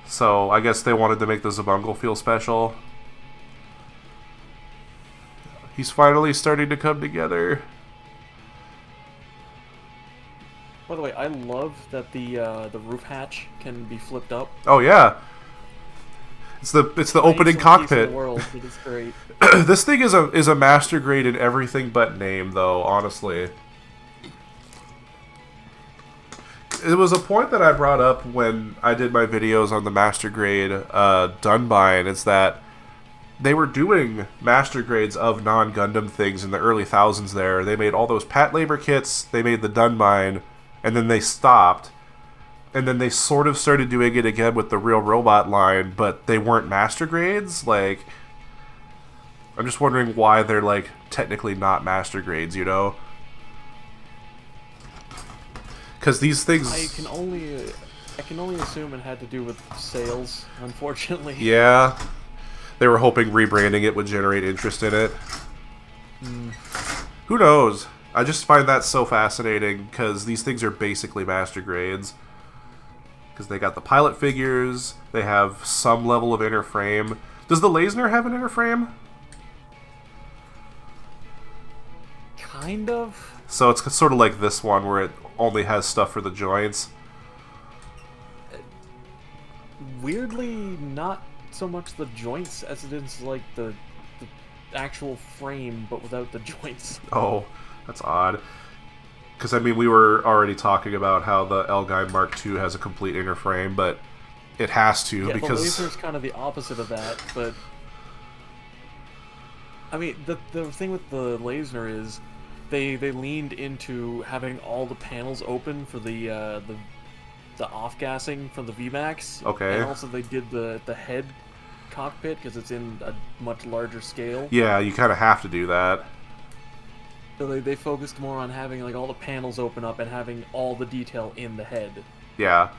So I guess they wanted to make the Zabungle feel special. He's finally starting to come together. By the way, I love that the roof hatch can be flipped up. Oh yeah, it's the opening cockpit. In the world, it is great. This thing is a master grade in everything but name, though. Honestly, it was a point that I brought up when I did my videos on the master grade Dunbine. It's that they were doing master grades of non-Gundam things in the early thousands there. They made all those Pat Labor kits, they made the Dunbine, and then they stopped. And then they sort of started doing it again with the Real Robot line, but they weren't master grades. Like, I'm just wondering why they're, like, technically not master grades, you know? Because these things... I can only assume it had to do with sales, unfortunately. Yeah. They were hoping rebranding it would generate interest in it. Who knows? I just find that so fascinating because these things are basically master grades. Because they got the pilot figures, they have some level of inner frame. Does the Lasner have an inner frame? Kind of. So it's sort of like this one where it only has stuff for the joints. Weirdly, not so much the joints as it is like the actual frame, but without the joints. Oh, that's odd. Because, I mean, we were already talking about how the L-Guy Mark II has a complete inner frame, but it has to, yeah, because... the Laser's kind of the opposite of that, but... I mean, the thing with the Lasner is they leaned into having all the panels open for the the off-gassing from the VMAX. Okay. And also they did the head cockpit because it's in a much larger scale. Yeah, you kind of have to do that. So they focused more on having like all the panels open up and having all the detail in the head. Yeah.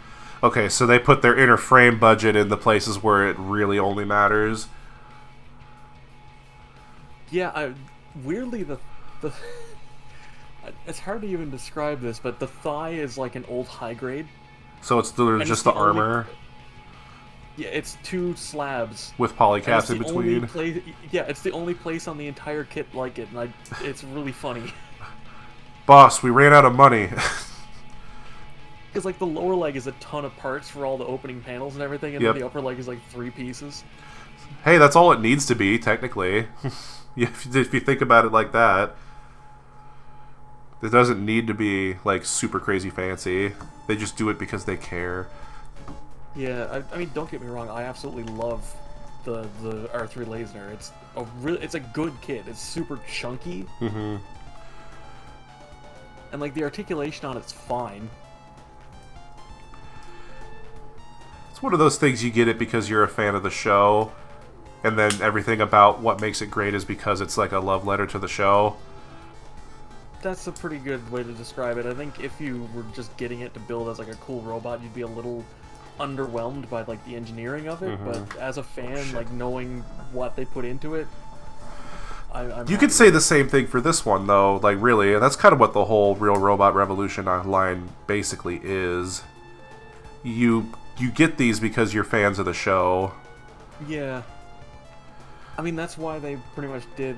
Okay, so they put their inner frame budget in the places where it really only matters. Yeah, weirdly the it's hard to even describe this, but the thigh is like an old high grade. So it's just the only armor. Yeah, it's 2 slabs with polycaps in between. Yeah, it's the only place on the entire kit like it, and it's really funny. Boss, we ran out of money. Because like the lower leg is a ton of parts for all the opening panels and everything, and then the upper leg is like 3 pieces. Hey, that's all it needs to be, technically. If you think about it like that. It doesn't need to be like super crazy fancy. They just do it because they care. Yeah, I mean, don't get me wrong. I absolutely love the R3 Lasner. It's a good kit. It's super chunky, mm-hmm. and like the articulation on it's fine. It's one of those things you get it because you're a fan of the show, and then everything about what makes it great is because it's like a love letter to the show. That's a pretty good way to describe it. I think if you were just getting it to build as like a cool robot, you'd be a little underwhelmed by like the engineering of it. Mm-hmm. But as a fan, like knowing what they put into it, I'm you could say the same thing for this one, though. Like, really, that's kind of what the whole Real Robot Revolution line basically is. You get these because you're fans of the show. Yeah. I mean, that's why they pretty much did.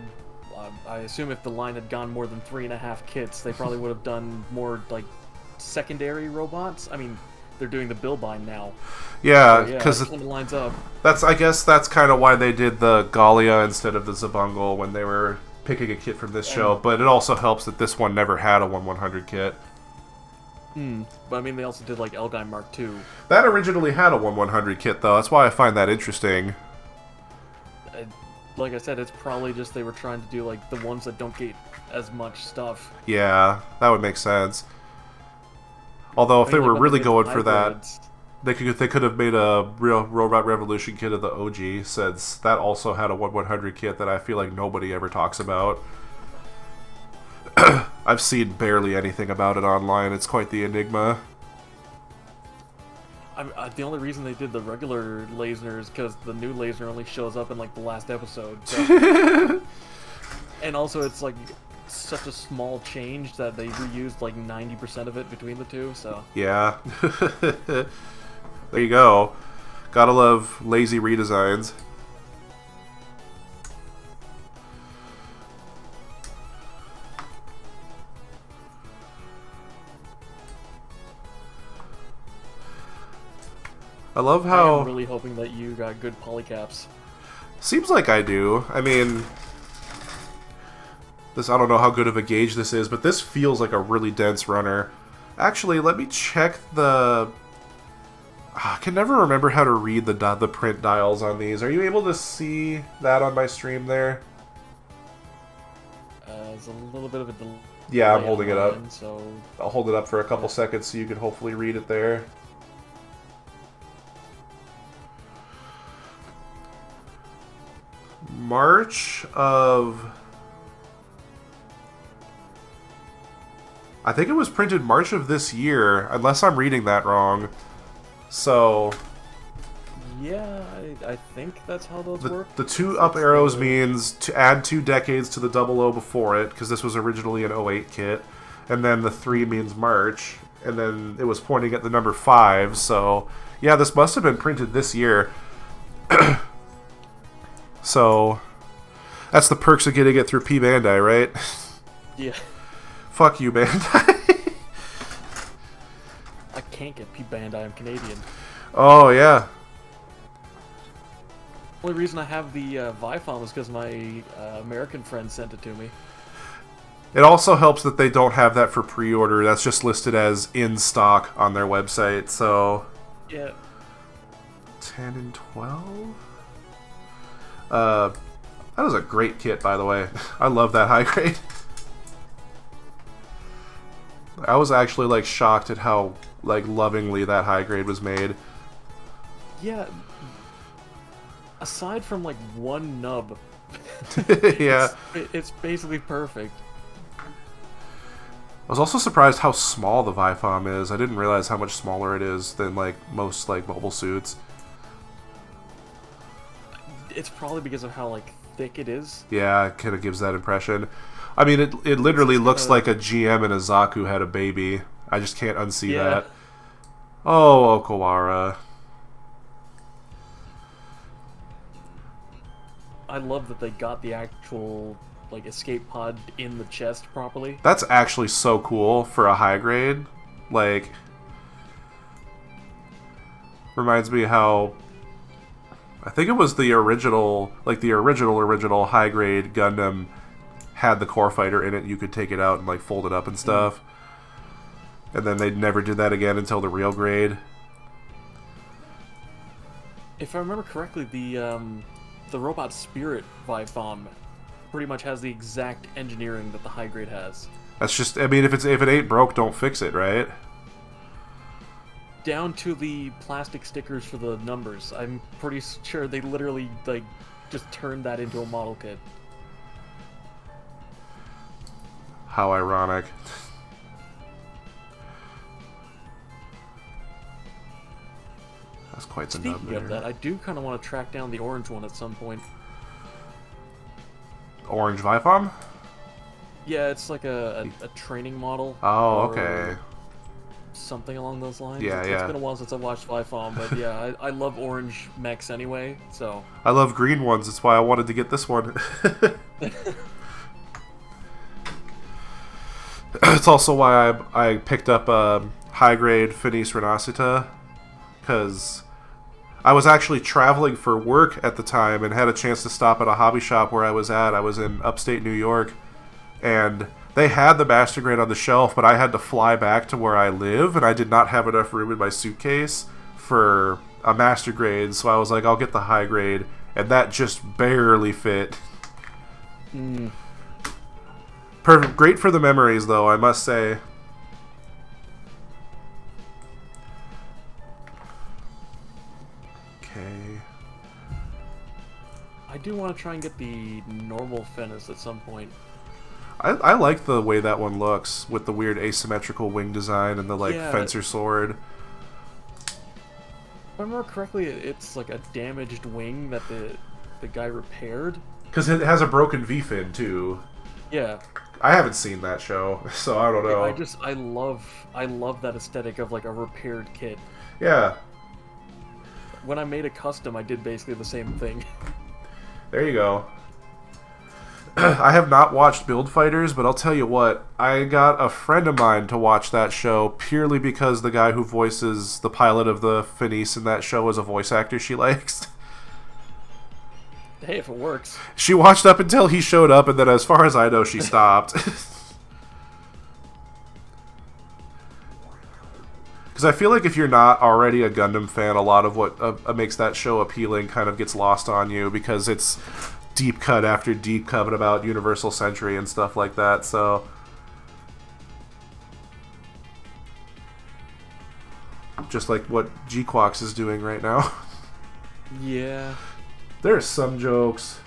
I assume if the line had gone more than 3.5 kits, they probably would have done more like secondary robots. I mean, they're doing the build line now. Yeah, so, because it lines up. I guess that's kind of why they did the Gallia instead of the Zabungle when they were picking a kit from this show. But it also helps that this one never had a 1/100 kit. But I mean, they also did like Elgai Mark II. That originally had a 1/100 kit, though. That's why I find that interesting. Like I said, it's probably just they were trying to do like the ones that don't get as much stuff. Yeah, that would make sense. Although if they were really going for that, they could have made a Real Robot Revolution kit of the OG, since that also had a 1/100 kit that I feel like nobody ever talks about. I've seen barely anything about it online. It's quite the enigma. The only reason they did the regular Lasner is because the new Lasner only shows up in like the last episode. So. And also, it's like such a small change that they reused like 90% of it between the two. So yeah, there you go. Gotta love lazy redesigns. I love how... I'm really hoping that you got good polycaps. Seems like I do. I mean... I don't know how good of a gauge this is, but this feels like a really dense runner. Actually, let me check the... I can never remember how to read the print dials on these. Are you able to see that on my stream there? There's a little bit of a delay. Yeah, I'm holding it up. So I'll hold it up for a couple seconds so you can hopefully read it there. March of... I think it was printed March of this year, unless I'm reading that wrong. So... yeah, I think that's how those work. The 2 up arrows means to add 2 decades to the 00 before it, because this was originally an 08 kit. And then the 3 means March, and then it was pointing at the number 5, so... yeah, this must have been printed this year. So... that's the perks of getting it through P Bandai, right? Yeah. Fuck you, Bandai. I can't get P Bandai, I'm Canadian. Oh, yeah. The only reason I have the Vifon is because my American friend sent it to me. It also helps that they don't have that for pre-order. That's just listed as in stock on their website, so... yeah. 10 and 12? That was a great kit, by the way. I love that high grade. I was actually, like, shocked at how like lovingly that high grade was made. Yeah. Aside from like one nub, Yeah. it's basically perfect. I was also surprised how small the Vifom is. I didn't realize how much smaller it is than like most like mobile suits. It's probably because of how like thick it is. Yeah, it kind of gives that impression. I mean, it literally looks like a GM and a Zaku had a baby. I just can't unsee that. Oh, Okawara. I love that they got the actual like escape pod in the chest properly. That's actually so cool for a high grade. Like, reminds me how I think it was the original, like the original high grade Gundam had the core fighter in it. You could take it out and like fold it up and stuff. And then they never did that again until the real grade. If I remember correctly, the robot spirit Vifom pretty much has the exact engineering that the high grade has. That's just, I mean, if it ain't broke, don't fix it, right? Down to the plastic stickers for the numbers. I'm pretty sure they literally like just turned that into a model kit. How ironic. That's quite the nub Speaking there. of that, I do kind of want to track down the orange one at some point. Orange Vifom? Yeah, it's like a training model. Oh, or okay. something along those lines. Yeah, It's yeah. been a while since I watched Vifom, but yeah, I love orange mechs anyway, so... I love green ones, that's why I wanted to get this one. It's also why I picked up a high-grade Finis Renacita, because I was actually traveling for work at the time and had a chance to stop at a hobby shop where I was at. I was in upstate New York, and they had the Master Grade on the shelf, but I had to fly back to where I live, and I did not have enough room in my suitcase for a Master Grade, so I was like, I'll get the high grade, and that just barely fit. Perfect. Great for the memories, though, I must say. Okay. I do want to try and get the normal Fenris at some point. I like the way that one looks, with the weird asymmetrical wing design and the, like, fencer sword. If I remember correctly, it's like a damaged wing that the guy repaired. Because it has a broken V-fin, too. Yeah. I haven't seen that show, so I don't know. I love that aesthetic of like a repaired kit. Yeah. When I made a custom, I did basically the same thing. There you go. I have not watched Build Fighters, but I'll tell you what, I got a friend of mine to watch that show purely because the guy who voices the pilot of the Finis in that show is a voice actor she likes. Hey, if it works. She watched up until he showed up, and then as far as I know, she stopped. Because I feel like if you're not already a Gundam fan, a lot of what makes that show appealing kind of gets lost on you, because it's deep cut after deep cut about Universal Century and stuff like that, so... Just like what G-Quox is doing right now. Yeah. There's some jokes.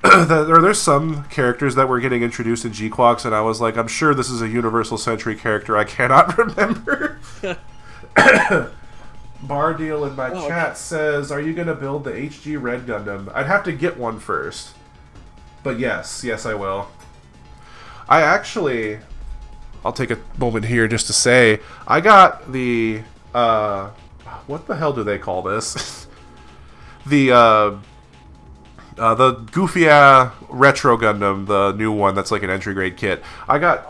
There's some characters that were getting introduced in G-Quox, and I was like, I'm sure this is a Universal Century character I cannot remember. Bardeal in my chat says, are you going to build the HG Red Gundam? I'd have to get one first. But yes, I will. I actually... I'll take a moment here just to say, I got the... what the hell do they call this? the goofy retro Gundam, the new one that's like an entry grade kit. I got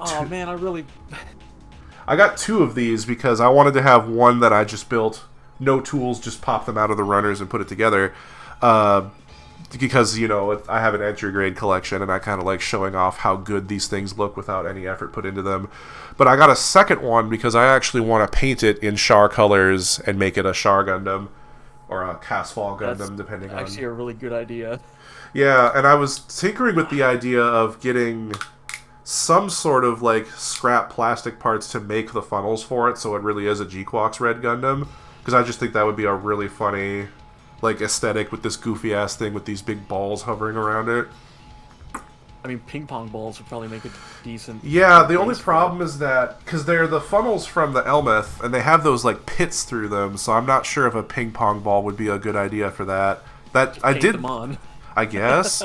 I got two of these because I wanted to have one that I just built, no tools, just pop them out of the runners and put it together. Because, you know, I have an entry grade collection and I kind of like showing off how good these things look without any effort put into them. But I got a second one because I actually want to paint it in Char colors and make it a Char Gundam. Or a Casfall Gundam, depending on... That's actually a really good idea. Yeah, and I was tinkering with the idea of getting some sort of like scrap plastic parts to make the funnels for it, so it really is a G-Quox Red Gundam. Because I just think that would be a really funny like aesthetic with this goofy ass thing with these big balls hovering around it. I mean, ping pong balls would probably make it decent. Yeah, the only problem is that because they're the funnels from the Elmeth, and they have those like pits through them, so I'm not sure if a ping pong ball would be a good idea for that. That just I paint did, them on. I guess.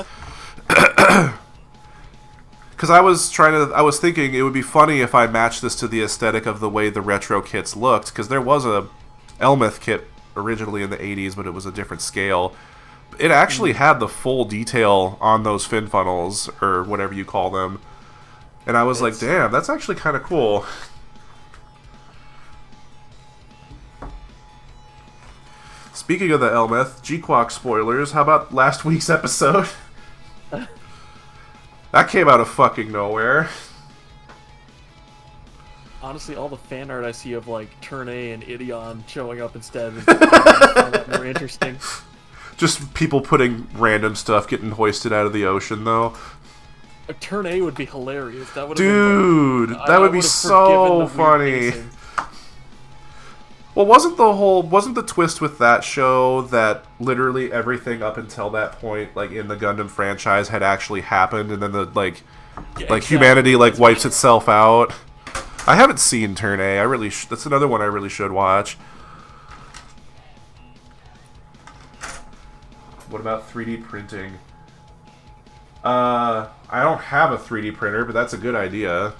Because I was thinking it would be funny if I matched this to the aesthetic of the way the retro kits looked, because there was a Elmeth kit originally in the 80s, but it was a different scale. It actually had the full detail on those fin funnels, or whatever you call them. And I was like, damn, that's actually kind of cool. Speaking of the Elmeth, G-Quox spoilers, how about last week's episode? That came out of fucking nowhere. Honestly, all the fan art I see of like Turn A and Ideon showing up instead is more interesting. Just people putting random stuff getting hoisted out of the ocean, though. A Turn A would be hilarious. That would Dude, that would be so funny. Well, wasn't the twist with that show that literally everything up until that point, like in the Gundam franchise, had actually happened, and then the exactly. Humanity like wipes itself out? I haven't seen Turn A. That's another one I really should watch. What about 3D printing? I don't have a 3D printer, but that's a good idea.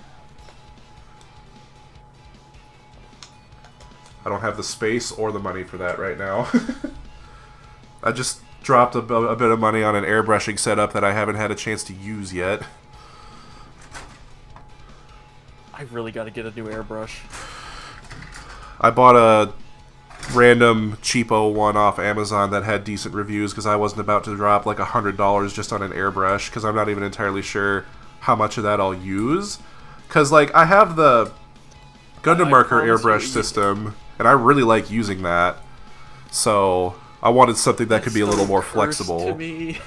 I don't have the space or the money for that right now. I just dropped a bit of money on an airbrushing setup that I haven't had a chance to use yet. I really got to get a new airbrush. I bought a random cheapo one off Amazon that had decent reviews because I wasn't about to drop like $100 just on an airbrush, because I'm not even entirely sure how much of that I'll use. Because like I have the Gundam Marker airbrush system, and I really like using that. So I wanted something that could be a little more flexible. To me.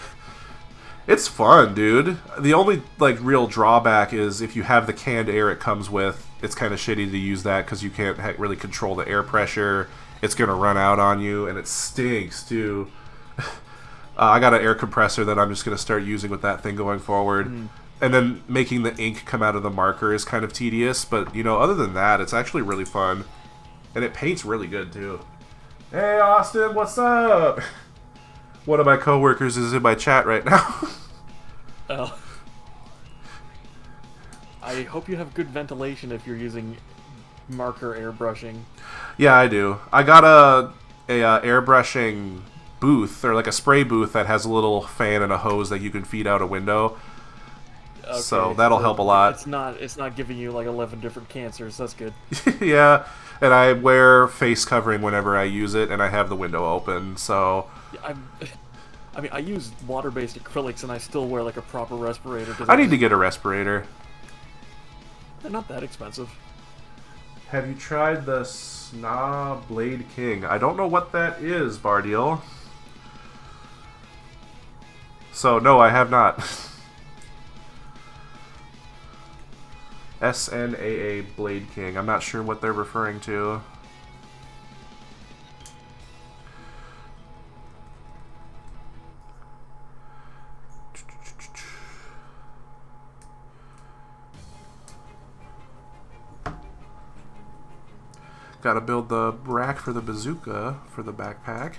It's fun, dude. The only like real drawback is if you have the canned air it comes with, it's kind of shitty to use that because you can't really control the air pressure. It's gonna run out on you, and it stinks too. I got an air compressor that I'm just gonna start using with that thing going forward. And then making the ink come out of the marker is kind of tedious, but you know, other than that, it's actually really fun. And it paints really good too. Hey Austin, what's up? One of my coworkers is in my chat right now. Oh. I hope you have good ventilation if you're using marker airbrushing. Yeah, I do. I got a airbrushing booth, or like a spray booth that has a little fan and a hose that you can feed out a window. Okay, so that'll help a lot. It's not giving you like 11 different cancers. That's good. Yeah, and I wear face covering whenever I use it, and I have the window open. So I mean, I use water-based acrylics, and I still wear like a proper respirator. I need to get a respirator. They're not that expensive. Have you tried the Sna Blade King? I don't know what that is, Bardiel. So no, I have not. SNAA Blade King. I'm not sure what they're referring to. Gotta build the rack for the bazooka for the backpack.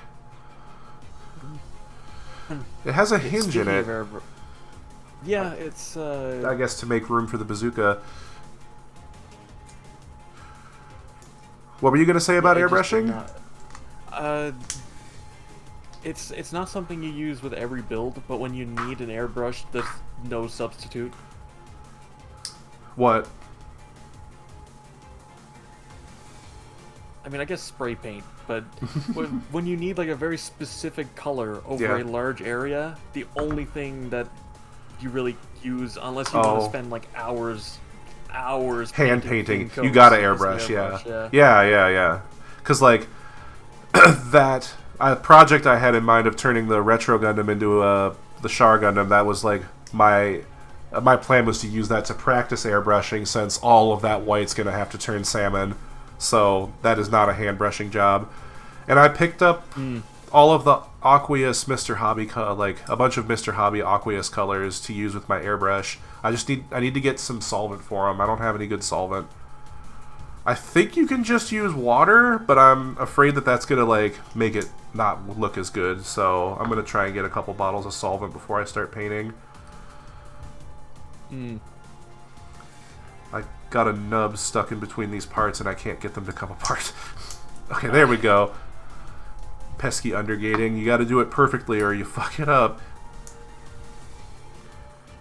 It has a hinge in it. Yeah, it's I guess to make room for the bazooka. What were you gonna say about airbrushing? It's not something you use with every build, but when you need an airbrush, there's no substitute. What? I mean, I guess spray paint, but when you need like a very specific color over a large area, the only thing that you really use, unless you want to spend like hours hand painting, you gotta airbrush. Yeah. Because like that project I had in mind of turning the Retro Gundam into the Char Gundam, that was like my my plan was to use that to practice airbrushing, since all of that white's going to have to turn salmon. So that is not a hand brushing job. And I picked up all of the aqueous Mr. Hobby, like a bunch of Mr. Hobby aqueous colors to use with my airbrush. I need to get some solvent for them. I don't have any good solvent. I think you can just use water, but I'm afraid that that's gonna like make it not look as good. So I'm gonna try and get a couple bottles of solvent before I start painting. I got a nub stuck in between these parts and I can't get them to come apart. Okay, there we go. Pesky undergating. You gotta do it perfectly or you fuck it up.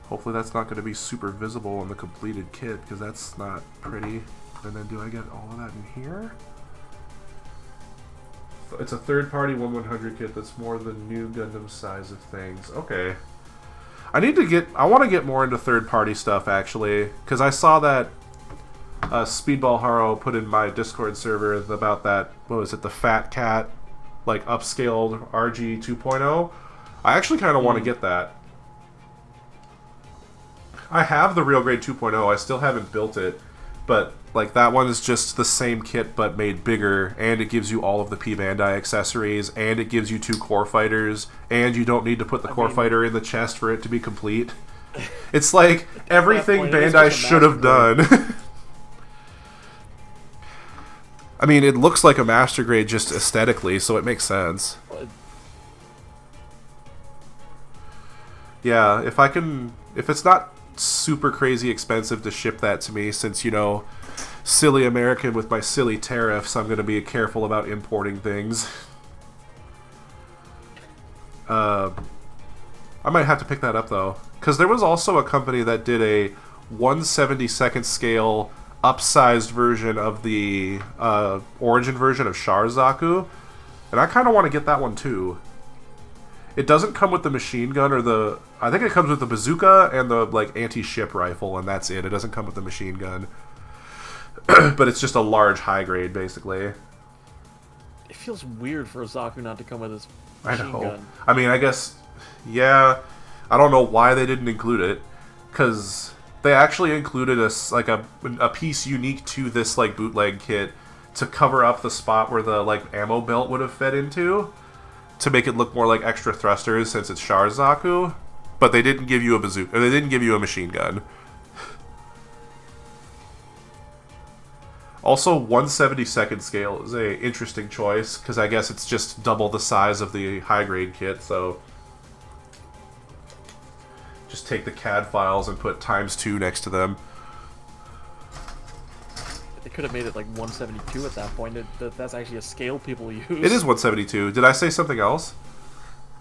Hopefully that's not gonna be super visible in the completed kit, because that's not pretty. And then do I get all of that in here? It's a third-party 1/100 kit that's more the new Gundam size of things. Okay. I want to get more into third-party stuff, actually, because I saw that Speedball Haro put in my Discord server about that, what was it, the Fat Cat, like, upscaled RG 2.0. I actually kind of want to get that. I have the Real Grade 2.0, I still haven't built it, but like that one is just the same kit but made bigger, and it gives you all of the P Bandai accessories, and it gives you 2 core fighters, and you don't need to put the core fighter in the chest for it to be complete. It's like everything Bandai should have done. I mean, it looks like a master grade just aesthetically, so it makes sense. Yeah, if it's not super crazy expensive to ship that to me, since, you know, silly American with my silly tariffs, I'm going to be careful about importing things. I might have to pick that up, though, because there was also a company that did a 1/72nd scale upsized version of the origin version of Charzaku, and I kind of want to get that one, too. It doesn't come with the machine gun or the... I think it comes with the bazooka and the like anti-ship rifle, and that's it. It doesn't come with the machine gun. But it's just a large high grade, basically. It feels weird for a Zaku not to come with his machine gun. I mean, I guess... Yeah. I don't know why they didn't include it. Because they actually included a piece unique to this like bootleg kit to cover up the spot where the like ammo belt would have fed into, to make it look more like extra thrusters since it's Charzaku, but they didn't give you a bazooka, or they didn't give you a machine gun. Also, 1/72nd scale is a interesting choice, because I guess it's just double the size of the high-grade kit, so... Just take the CAD files and put ×2 next to them. They could have made it like 172 at that point. That's actually a scale people use. It is 172. Did I say something else?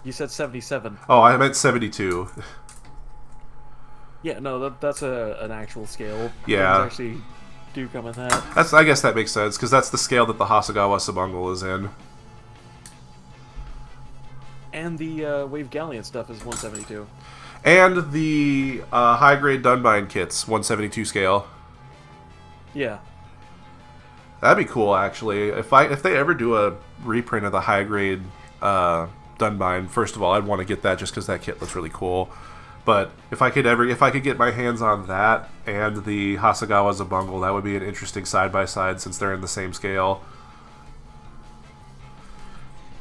You said 77. Oh, I meant 72. Yeah, no, that's an actual scale. Yeah. Those actually do come in that. I guess that makes sense, because that's the scale that the Hasegawa Subungle is in. And the Wave Galleon stuff is 172. And the high-grade Dunbine kits, 172 scale. Yeah. That'd be cool, actually. If they ever do a reprint of the high-grade Dunbine, first of all, I'd want to get that just because that kit looks really cool. But if I could get my hands on that and the Hasegawa Zabungle, that would be an interesting side-by-side since they're in the same scale.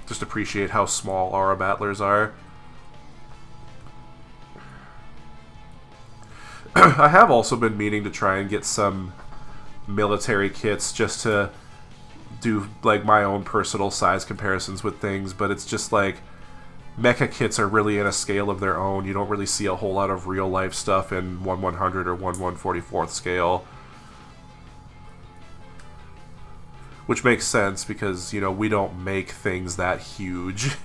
Just appreciate how small Aura Battlers are. I have also been meaning to try and get some military kits just to do like my own personal size comparisons with things, but it's just like mecha kits are really in a scale of their own. You don't really see a whole lot of real life stuff in 1/100 or 1/144th scale, which makes sense because, you know, we don't make things that huge.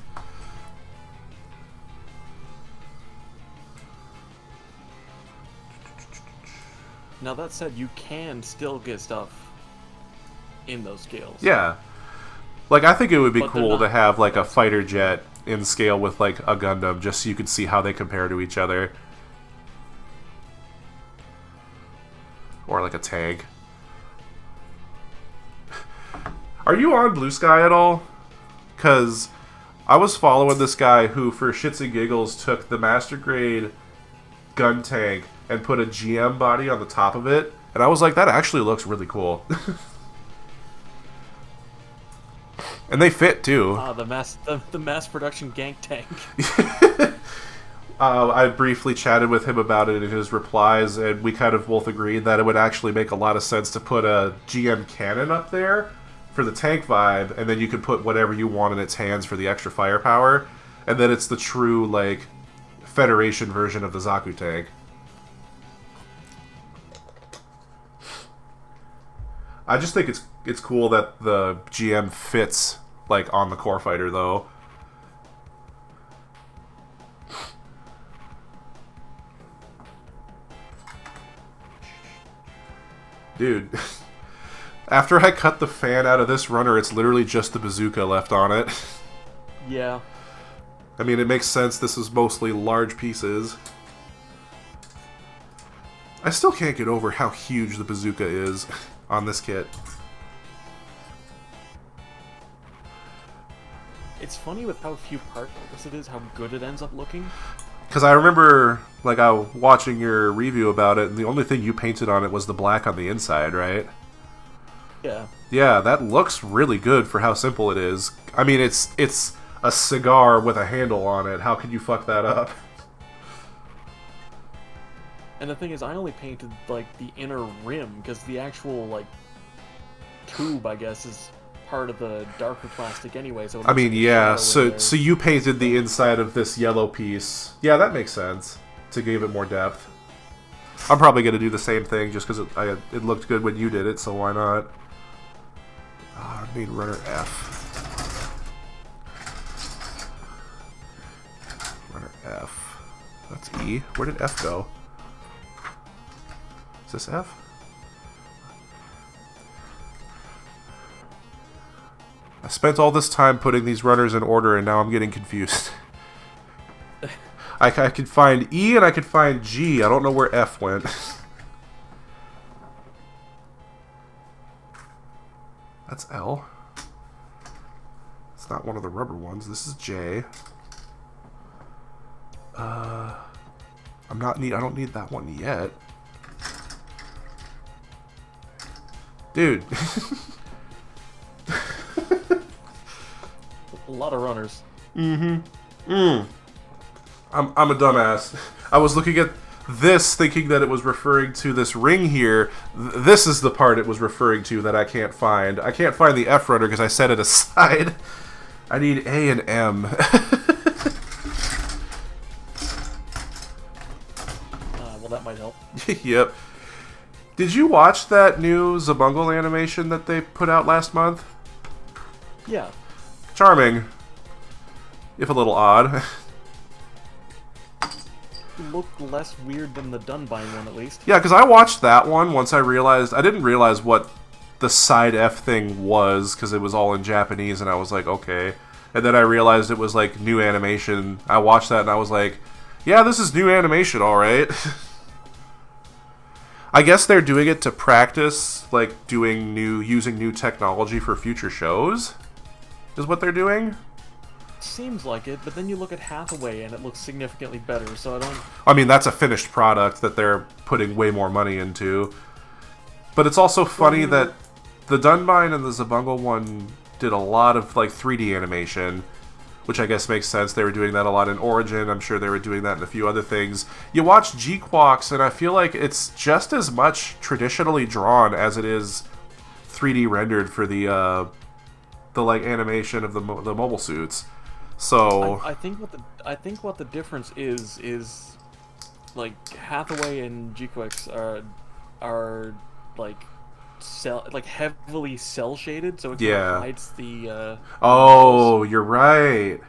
Now that said, you can still get stuff in those scales. Yeah. Like, I think it would be But cool to have, like, a fighter jet in scale with, like, a Gundam, just so you could see how they compare to each other. Or, like, a tank. Are you on Blue Sky at all? Because I was following this guy who, for shits and giggles, took the Master Grade gun tank and put a GM body on the top of it. And I was like, that actually looks really cool. And they fit too. The mass production gank tank. I briefly chatted with him about it in his replies, and we kind of both agreed that it would actually make a lot of sense to put a GM cannon up there for the tank vibe, and then you could put whatever you want in its hands for the extra firepower, and then it's the true, like, Federation version of the Zaku tank. I just think it's cool that the GM fits, like, on the core fighter, though. Dude, after I cut the fan out of this runner, it's literally just the bazooka left on it. Yeah. I mean, it makes sense. This is mostly large pieces. I still can't get over how huge the bazooka is on this kit. It's funny with how few parts it is, how good it ends up looking. Because I remember, like, I was watching your review about it, and the only thing you painted on it was the black on the inside, right? Yeah. Yeah, that looks really good for how simple it is. I mean, it's a cigar with a handle on it. How could you fuck that up? And the thing is, I only painted, like, the inner rim, because the actual, like, tube, I guess, is part of the darker plastic anyway, so... I mean, yeah, so you painted the inside of this yellow piece. Yeah, that makes sense, to give it more depth. I'm probably going to do the same thing, just because it looked good when you did it, so why not? Oh, I need runner F. Runner F. That's E. Where did F go? Is this F? I spent all this time putting these runners in order, and now I'm getting confused. I could find E and I could find G. I don't know where F went. That's L. It's not one of the rubber ones. This is J. I don't need that one yet. Dude. A lot of runners. I'm a dumbass. I was looking at this thinking that it was referring to this ring here. This is the part it was referring to that I can't find. I can't find the F runner because I set it aside. I need A and M. Well, that might help. Yep. Did you watch that new Zabungle animation that they put out last month? Yeah. Charming. If a little odd. Looked less weird than the Dunbine one, at least. Yeah, because I watched that one once I didn't realize what the side F thing was, because it was all in Japanese, and I was like, okay. And then I realized it was, like, new animation. I watched that, and I was like, yeah, this is new animation, alright. I guess they're doing it to practice, like, using new technology for future shows, is what they're doing. Seems like it, but then you look at Hathaway and it looks significantly better, so I don't... I mean, that's a finished product that they're putting way more money into. But it's also funny that the Dunbine and the Zabungle one did a lot of, like, 3D animation, which I guess makes sense. They were doing that a lot in Origin. I'm sure they were doing that in a few other things. You watch G-Quox, and I feel like it's just as much traditionally drawn as it is 3D rendered for the like, animation of the mobile suits. So I think what the difference is like Hathaway and G-Quix are like heavily cell shaded, so it kind of hides the. Oh, you're right.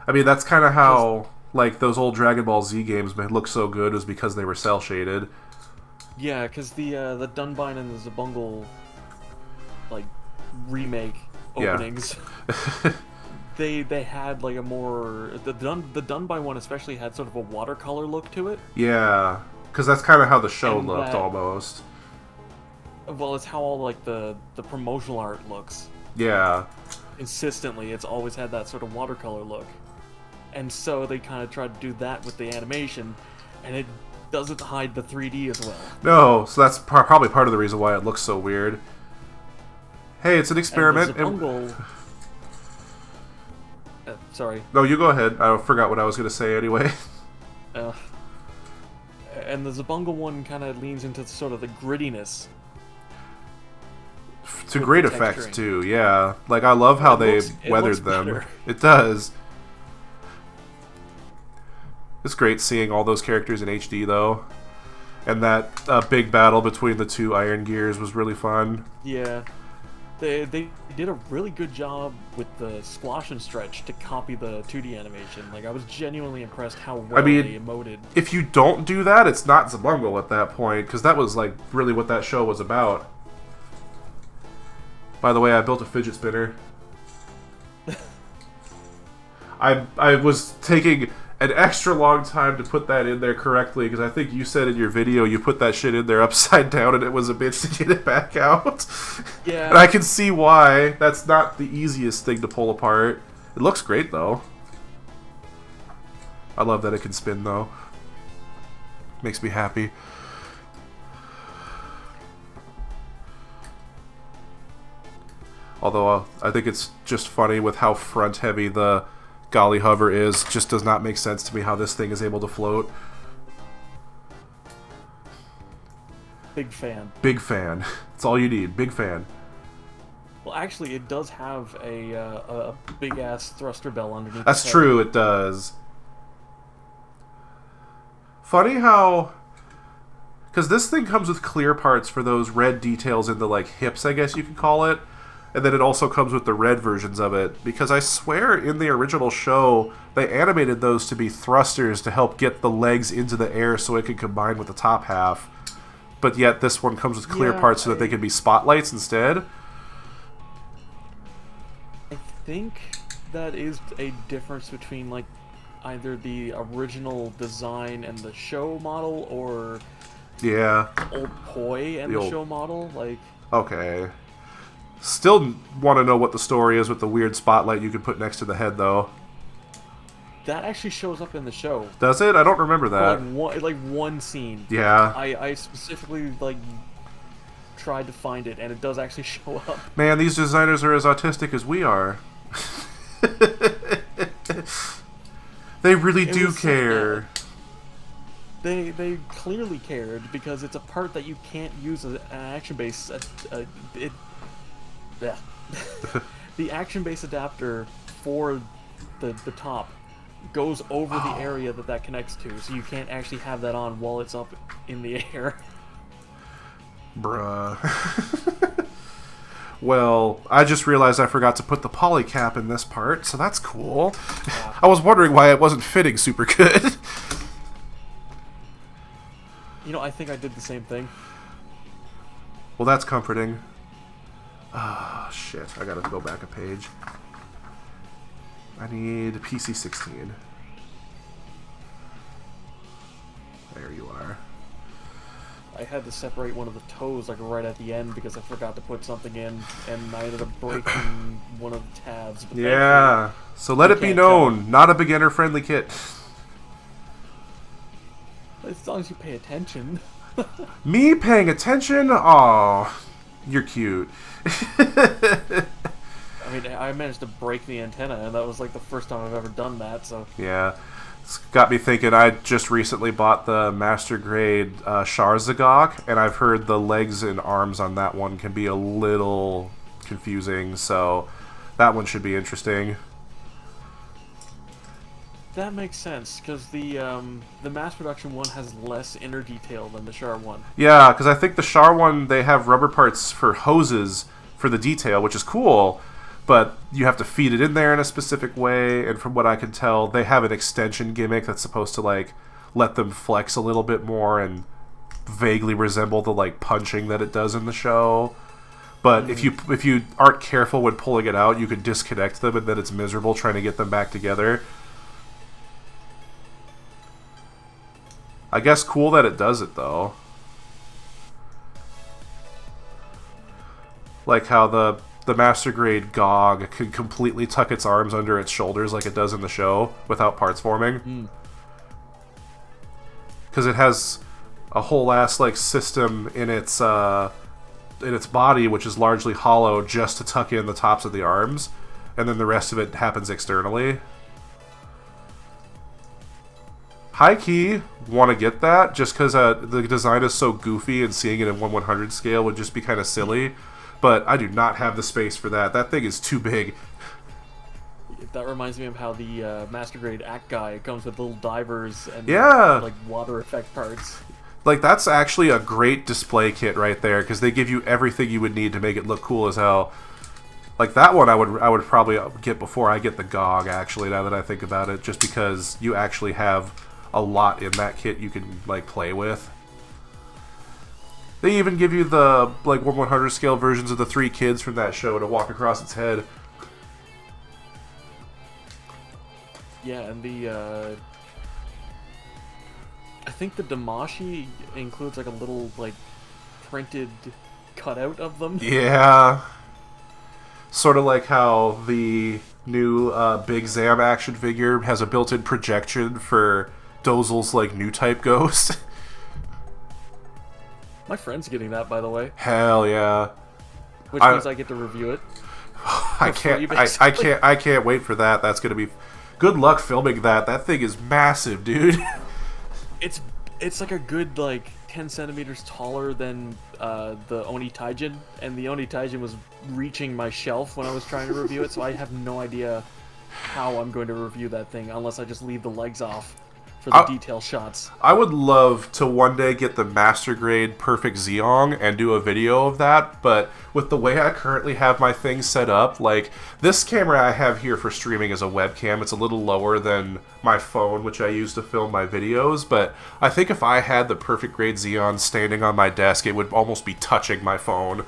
I mean, that's kind of how like those old Dragon Ball Z games look so good, was because they were cell shaded. Yeah, because the Dunbine and the Zabungle like remake openings. Yeah. They had like a more the Dunbine one especially had sort of a watercolor look to it. Yeah, because that's kind of how the show looked almost. Well, it's how all like the promotional art looks. Yeah. Consistently, it's always had that sort of watercolor look, and so they kind of tried to do that with the animation, and it doesn't hide the 3D as well. No, so that's probably part of the reason why it looks so weird. Hey, it's an experiment. And the Zabungle... sorry. No, you go ahead. I forgot what I was going to say anyway. And the Zabungle one kind of leans into sort of the grittiness. To great effect, too, yeah. Like, I love how they weathered them. Better. It does. It's great seeing all those characters in HD, though. And that big battle between the two Iron Gears was really fun. Yeah. They did a really good job with the splash and stretch to copy the 2D animation. Like, I was genuinely impressed how well they emoted. If you don't do that, it's not Zabungle at that point, because that was, like, really what that show was about. By the way, I built a fidget spinner. I was taking an extra long time to put that in there correctly, because I think you said in your video you put that shit in there upside down and it was a bitch to get it back out. Yeah. And I can see why. That's not the easiest thing to pull apart. It looks great, though. I love that it can spin, though. Makes me happy. Although I think it's just funny with how front-heavy the Gallia hover is. Just does not make sense to me how this thing is able to float. Big fan. Big fan. That's all you need. Big fan. Well, actually, it does have a big-ass thruster bell underneath. That's true, it does. Funny how... Because this thing comes with clear parts for those red details in the, like, hips, I guess you could call it. And then it also comes with the red versions of it. Because I swear in the original show, they animated those to be thrusters to help get the legs into the air so it could combine with the top half. But yet this one comes with clear parts so that they can be spotlights instead. I think that is a difference between, like, either the original design and the show model, or old Poi and the show model. Like, okay. Still want to know what the story is with the weird spotlight you can put next to the head, though. That actually shows up in the show. Does it? I don't remember that. Like one scene. Yeah. I specifically, like, tried to find it, and it does actually show up. Man, these designers are as autistic as we are. They really do care. They clearly cared, because it's a part that you can't use as an action base. The action base adapter for the top goes over the area that connects to, so you can't actually have that on while it's up in the air. Bruh. Well, I just realized I forgot to put the poly cap in this part, so that's cool. I was wondering why it wasn't fitting super good. You know, I think I did the same thing. Well, that's comforting. Ah, shit. I gotta go back a page. I need PC-16. There you are. I had to separate one of the toes, like, right at the end because I forgot to put something in, and I ended up breaking one of the tabs. But yeah, so let it be known, not a beginner-friendly kit. As long as you pay attention. Me paying attention? Aw, you're cute. I mean, I managed to break the antenna, and that was, like, the first time I've ever done that, so... Yeah. It's got me thinking, I just recently bought the Master Grade Sharzagok, and I've heard the legs and arms on that one can be a little confusing, so that one should be interesting. That makes sense, because the mass production one has less inner detail than the Char one. Yeah, because I think the Char one, they have rubber parts for hoses for the detail, which is cool, but you have to feed it in there in a specific way, and from what I can tell, they have an extension gimmick that's supposed to, like, let them flex a little bit more and vaguely resemble the, like, punching that it does in the show. But if you aren't careful when pulling it out, you can disconnect them, and then it's miserable trying to get them back together. I guess cool that it does it, though. Like how the Master Grade GOG could completely tuck its arms under its shoulders like it does in the show without parts forming. because it has a whole ass like system in its body, which is largely hollow, just to tuck in the tops of the arms, and then the rest of it happens externally. High key, want to get that just because the design is so goofy, and seeing it in 1/100 scale would just be kind of silly. But I do not have the space for that. That thing is too big. That reminds me of how the Master Grade Act Guy comes with little divers and like water effect parts. Like, that's actually a great display kit right there, because they give you everything you would need to make it look cool as hell. Like, that one I would probably get before I get the GOG, actually, now that I think about it, just because you actually have a lot in that kit you can, like, play with. They even give you the, like, 1/100 scale versions of the 3 kids from that show to walk across its head. Yeah, and the, I think the Damashi includes, like, a little, like, printed cutout of them. Yeah. Sort of like how the new Big Zam action figure has a built-in projection for Dozel's, like, new type ghost. My friend's getting that, by the way. Hell yeah. Which means I get to review it. I can't wait for that. That's gonna be... Good luck filming that. That thing is massive, dude. It's like a good, like, 10 centimeters taller than the Oni Taijin, and the Oni Taijin was reaching my shelf when I was trying to review it, so I have no idea how I'm going to review that thing unless I just leave the legs off for the detail shots. I would love to one day get the Master Grade Perfect Zeong and do a video of that, but with the way I currently have my thing set up, like, this camera I have here for streaming is a webcam. It's a little lower than my phone, which I use to film my videos, but I think if I had the Perfect Grade Xeon standing on my desk, it would almost be touching my phone.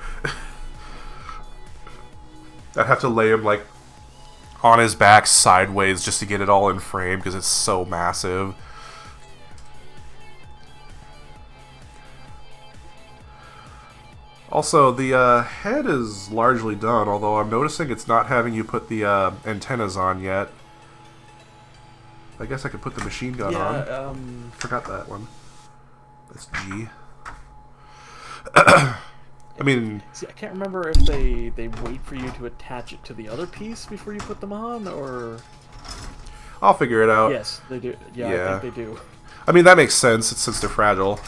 I'd have to lay him, like, on his back sideways just to get it all in frame, because it's so massive. Also, the head is largely done, although I'm noticing it's not having you put the antennas on yet. I guess I could put the machine gun on. Forgot that one. That's G. I mean... See, I can't remember if they wait for you to attach it to the other piece before you put them on, or... I'll figure it out. Yes, they do. Yeah, I think they do. I mean, that makes sense, since they're fragile.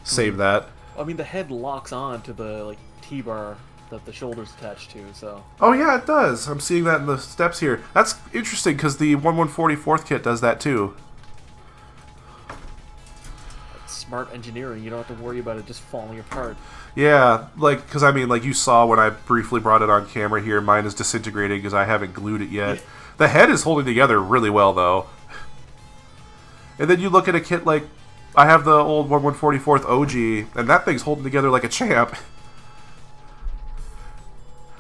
Save that. I mean, the head locks on to the, like, T-bar that the shoulder's attached to, so... Oh yeah, it does. I'm seeing that in the steps here. That's interesting, because the 1/144th kit does that too. That's smart engineering. You don't have to worry about it just falling apart. Yeah, like, because I mean, like you saw when I briefly brought it on camera here, mine is disintegrating because I haven't glued it yet. The head is holding together really well, though. And then you look at a kit like... I have the old 1/144th OG, and that thing's holding together like a champ.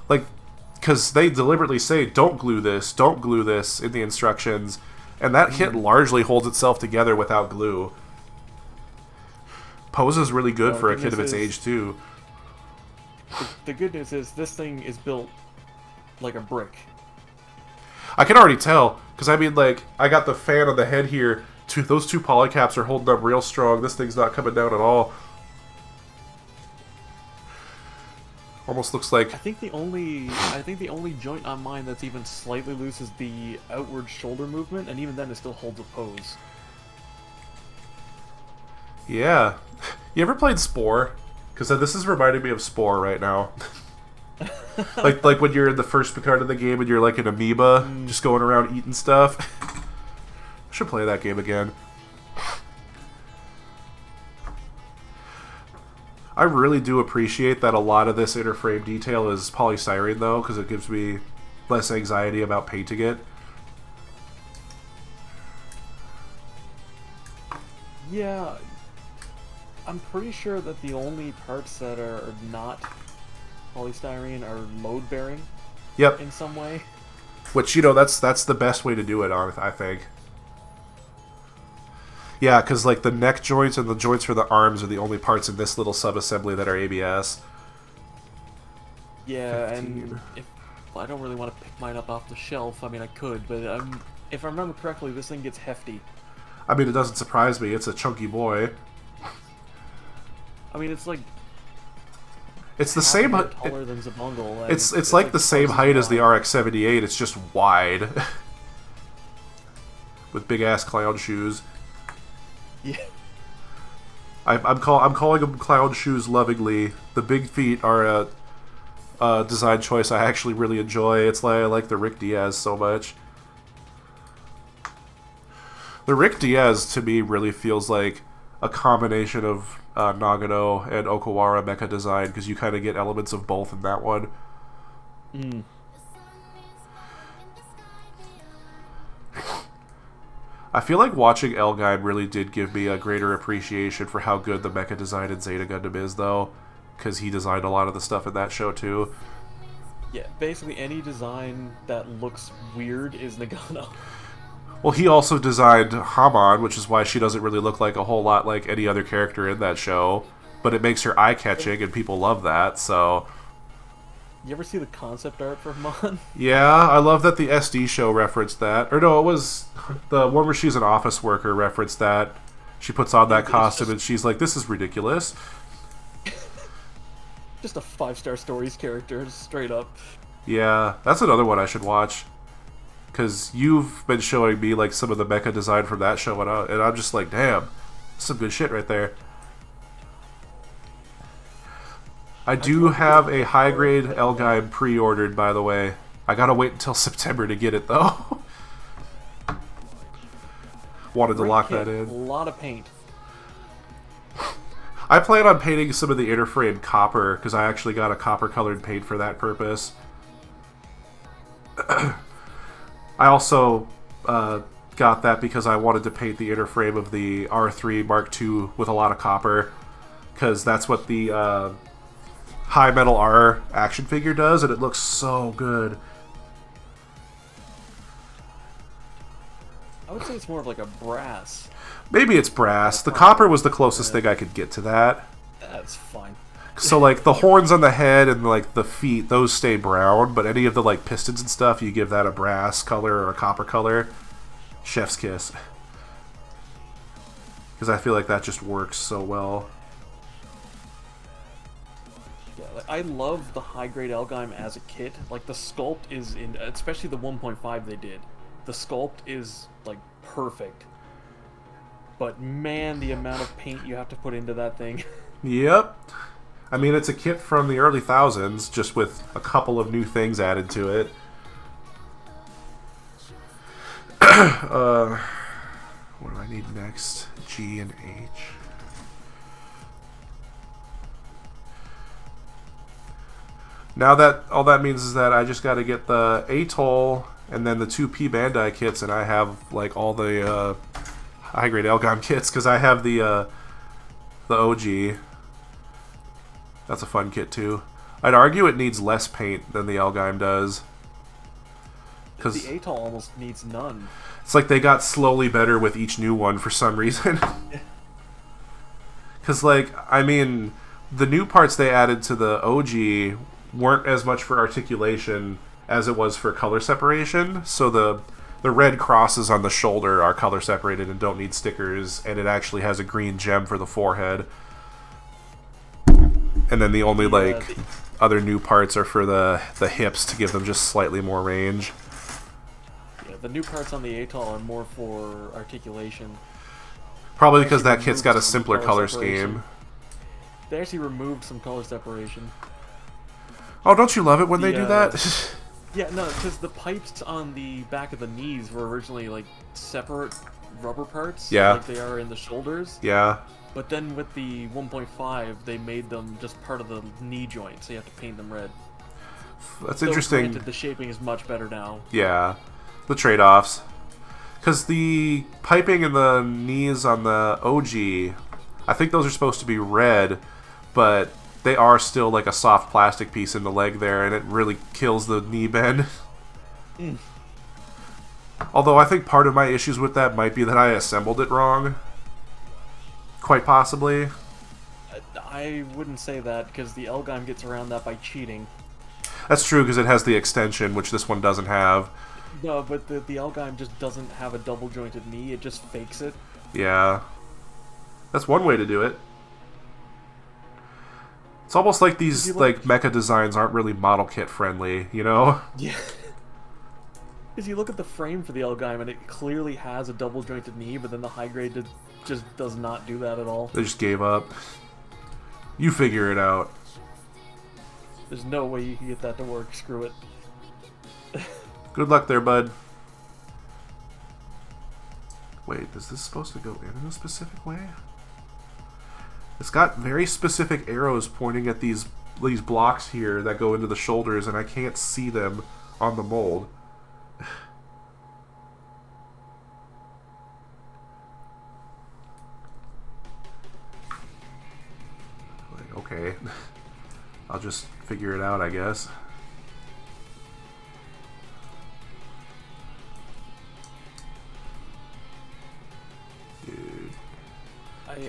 Like, because they deliberately say, don't glue this in the instructions, and that kit largely holds itself together without glue. Poses really good for a kid of its age, too. The good news is, this thing is built like a brick. I can already tell, because I mean, like, I got the fan on the head here. Those 2 polycaps are holding up real strong. This thing's not coming down at all. Almost looks like... I think the only joint on mine that's even slightly loose is the outward shoulder movement, and even then it still holds a pose. Yeah. You ever played Spore? Because this is reminding me of Spore right now. like when you're in the first Picard of the game and you're like an amoeba, just going around eating stuff. I should play that game again. I really do appreciate that a lot of this inner frame detail is polystyrene, though, because it gives me less anxiety about painting it. Yeah, I'm pretty sure that the only parts that are not polystyrene are load-bearing. Yep. In some way. Which, you know, that's the best way to do it, I think. Yeah, because, like, the neck joints and the joints for the arms are the only parts in this little sub-assembly that are ABS. Yeah, 15. And I don't really want to pick mine up off the shelf. I mean, I could, but if I remember correctly, this thing gets hefty. I mean, it doesn't surprise me. It's a chunky boy. I mean, it's like it's the same. Taller than Zabungle. It's like the same height as the RX-78. It's just wide, with big ass clown shoes. Yeah. I'm calling them clown shoes lovingly. The big feet are a design choice I actually really enjoy. It's like I like the Rick Diaz so much. The Rick Diaz to me really feels like a combination of Nagano and Okawara mecha design, because you kind of get elements of both in that one. Mm. I feel like watching Elgaim really did give me a greater appreciation for how good the mecha design in Zeta Gundam is, though, because he designed a lot of the stuff in that show, too. Yeah, basically any design that looks weird is Nagano. Well, he also designed Haman, which is why she doesn't really look like a whole lot like any other character in that show, but it makes her eye-catching, and people love that, so... You ever see the concept art for Haman? Yeah, I love that the SD show referenced that. Or no, it was the one where she's an office worker referenced that. She puts on that costume and she's like, this is ridiculous. Just a 5-star stories character, straight up. Yeah, that's another one I should watch. Because you've been showing me like some of the mecha design from that show, and I'm just like, damn, some good shit right there. I do have a high-grade Elgaim pre-ordered, by the way. I gotta wait until September to get it, though. Wanted to lock that in. A lot of paint. I plan on painting some of the inner frame copper, because I actually got a copper-colored paint for that purpose. I also got that because I wanted to paint the inner frame of the R3 Mark II with a lot of copper, because that's what the... High Metal R action figure does, and it looks so good. I would say it's more of like a brass. Maybe it's brass. The copper was the closest thing I could get to that. That's fine. So like the horns on the head and like the feet, those stay brown, but any of the like pistons and stuff, you give that a brass color or a copper color. Chef's kiss. Because I feel like that just works so well. I love the high-grade Elgaim as a kit. Like, the sculpt is in... Especially the 1.5 they did. The sculpt is, like, perfect. But, man, the amount of paint you have to put into that thing. Yep. I mean, it's a kit from the early thousands, just with a couple of new things added to it. What do I need next? G and H. Now that all that means is that I just got to get the Atoll and then the 2P Bandai kits, and I have like all the high-grade Elgaim kits because I have the OG. That's a fun kit too. I'd argue it needs less paint than the Elgaim does. Because the Atoll almost needs none. It's like they got slowly better with each new one for some reason. Because, like, I mean, the new parts they added to the OG weren't as much for articulation as it was for color separation. So the red crosses on the shoulder are color separated and don't need stickers, and it actually has a green gem for the forehead. And then the only, like, other new parts are for the hips to give them just slightly more range. Yeah, the new parts on the Atoll are more for articulation. Probably because that kit's got a simpler color scheme. They actually removed some color separation. Oh, don't you love it when they do that? Yeah, no, because the pipes on the back of the knees were originally, like, separate rubber parts. Yeah. Like they are in the shoulders. Yeah. But then with the 1.5, they made them just part of the knee joint, so you have to paint them red. That's interesting. Granted, the shaping is much better now. Yeah. The trade-offs. Because the piping in the knees on the OG, I think those are supposed to be red, but they are still like a soft plastic piece in the leg there, and it really kills the knee bend. Mm. Although I think part of my issues with that might be that I assembled it wrong. Quite possibly. I wouldn't say that, because the Elgaim gets around that by cheating. That's true, because it has the extension, which this one doesn't have. No, but the Elgaim just doesn't have a double-jointed knee, it just fakes it. Yeah. That's one way to do it. It's almost like these like mecha designs aren't really model kit friendly, you know? Yeah. Because you look at the frame for the Elgaim and it clearly has a double jointed knee, but then the high grade just does not do that at all. They just gave up. You figure it out. There's no way you can get that to work. Screw it. Good luck there, bud. Wait, is this supposed to go in a specific way? It's got very specific arrows pointing at these blocks here that go into the shoulders, and I can't see them on the mold. Like, okay. I'll just figure it out, I guess.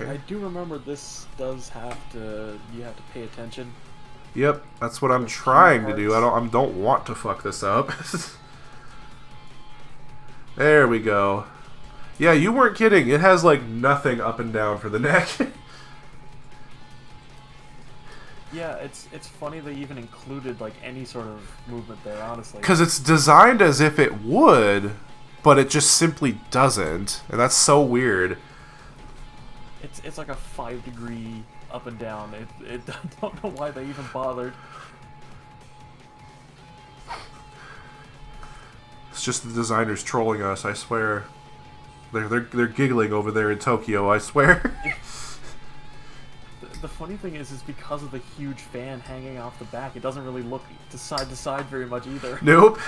I do remember this does have to, you have to pay attention. Yep, that's what I'm trying to do. I don't want to fuck this up. There we go. Yeah, you weren't kidding. It has like nothing up and down for the neck. Yeah, it's funny they even included like any sort of movement there, honestly. Because it's designed as if it would, but it just simply doesn't, and that's so weird. It's like a 5-degree up and down. I don't know why they even bothered. It's just the designers trolling us, I swear. They're giggling over there in Tokyo, I swear. The funny thing is because of the huge fan hanging off the back, it doesn't really look to side very much either. Nope.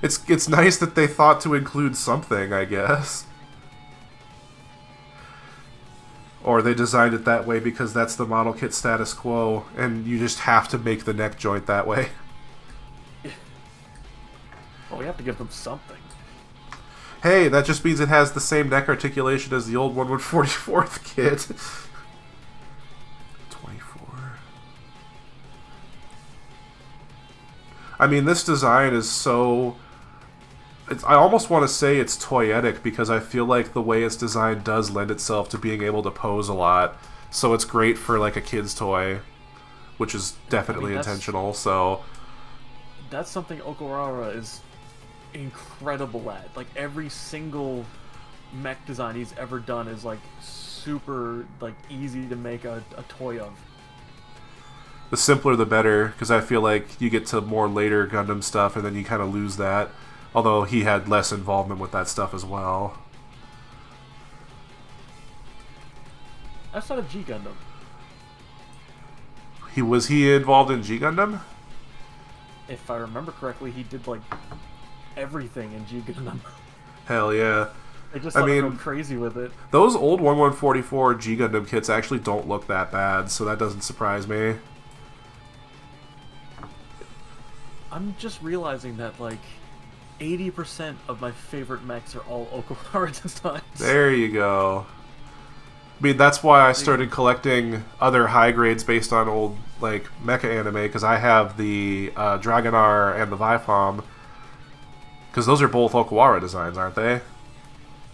It's nice that they thought to include something, I guess. Or they designed it that way because that's the model kit status quo, and you just have to make the neck joint that way. Well, we have to give them something. Hey, that just means it has the same neck articulation as the old 1/44th kit. 24. I mean, this design is so... I almost want to say it's toyetic because I feel like the way it's designed does lend itself to being able to pose a lot. So it's great for like a kid's toy, which is definitely intentional. So that's something Okawara is incredible at. Like every single mech design he's ever done is like super like easy to make a toy of. The simpler the better, because I feel like you get to more later Gundam stuff and then you kind of lose that. Although he had less involvement with that stuff as well. That's not a G Gundam. Was he involved in G Gundam? If I remember correctly, he did like everything in G Gundam. Hell yeah. They just go crazy with it. Those old 1144 G Gundam kits actually don't look that bad, so that doesn't surprise me. I'm just realizing that like 80% of my favorite mechs are all Okawara designs. There you go. I mean, that's why I started collecting other high grades based on old like mecha anime, because I have the Dragonar and the Vifam, because those are both Okawara designs, aren't they?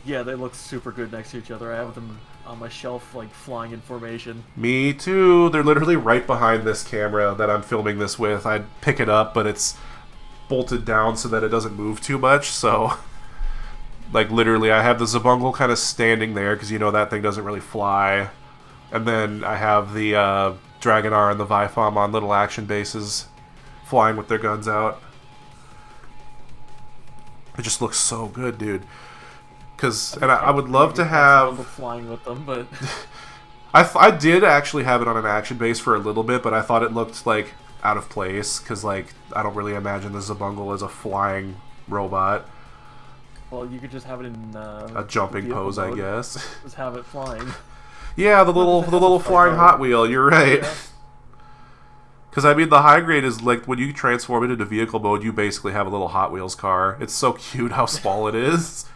Yeah, they look super good next to each other. I have them on my shelf, like flying in formation. Me too. They're literally right behind this camera that I'm filming this with. I'd pick it up, but it's bolted down so that it doesn't move too much, so like literally I have the Zabungle kind of standing there because you know that thing doesn't really fly, and then I have the Dragonar and the Vifam on little action bases flying with their guns out. It just looks so good, dude. And I would love to have flying with them, but I did actually have it on an action base for a little bit, but I thought it looked like out of place because like I don't really imagine the Zabungle as a flying robot. Well, you could just have it in a jumping pose, mode. I guess. Just have it flying. Yeah, the little flying Hot Wheel. You're right. Because I mean, the high grade is like when you transform it into vehicle mode, you basically have a little Hot Wheels car. It's so cute how small it is.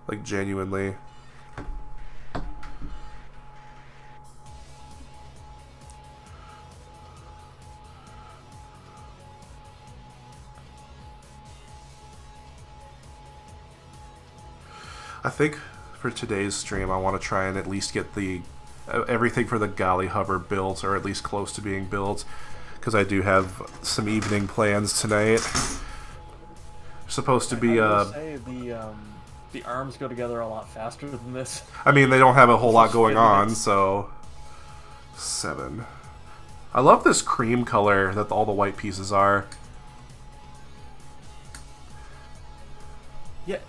Like genuinely. I think for today's stream, I want to try and at least get the everything for the Gallia hover built, or at least close to being built, because I do have some evening plans tonight. Supposed to be I will say the arms go together a lot faster than this. I mean, they don't have a whole lot going on, so 7. I love this cream color that all the white pieces are. Yeah,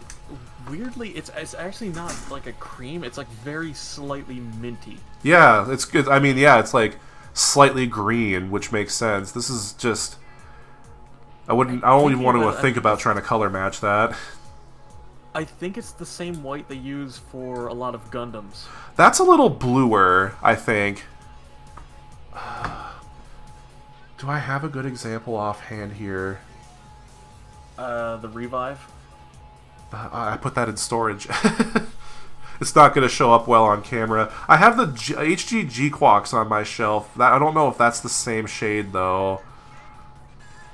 weirdly, it's actually not like a cream. It's like very slightly minty. Yeah, it's good. I mean, yeah, it's like slightly green, which makes sense. This is just... I don't even want to think about trying to color match that. I think it's the same white they use for a lot of Gundams. That's a little bluer, I think. Do I have a good example offhand here? The Revive? I put that in storage. It's not going to show up well on camera. I have the HG G-Quox on my shelf. I don't know if that's the same shade, though.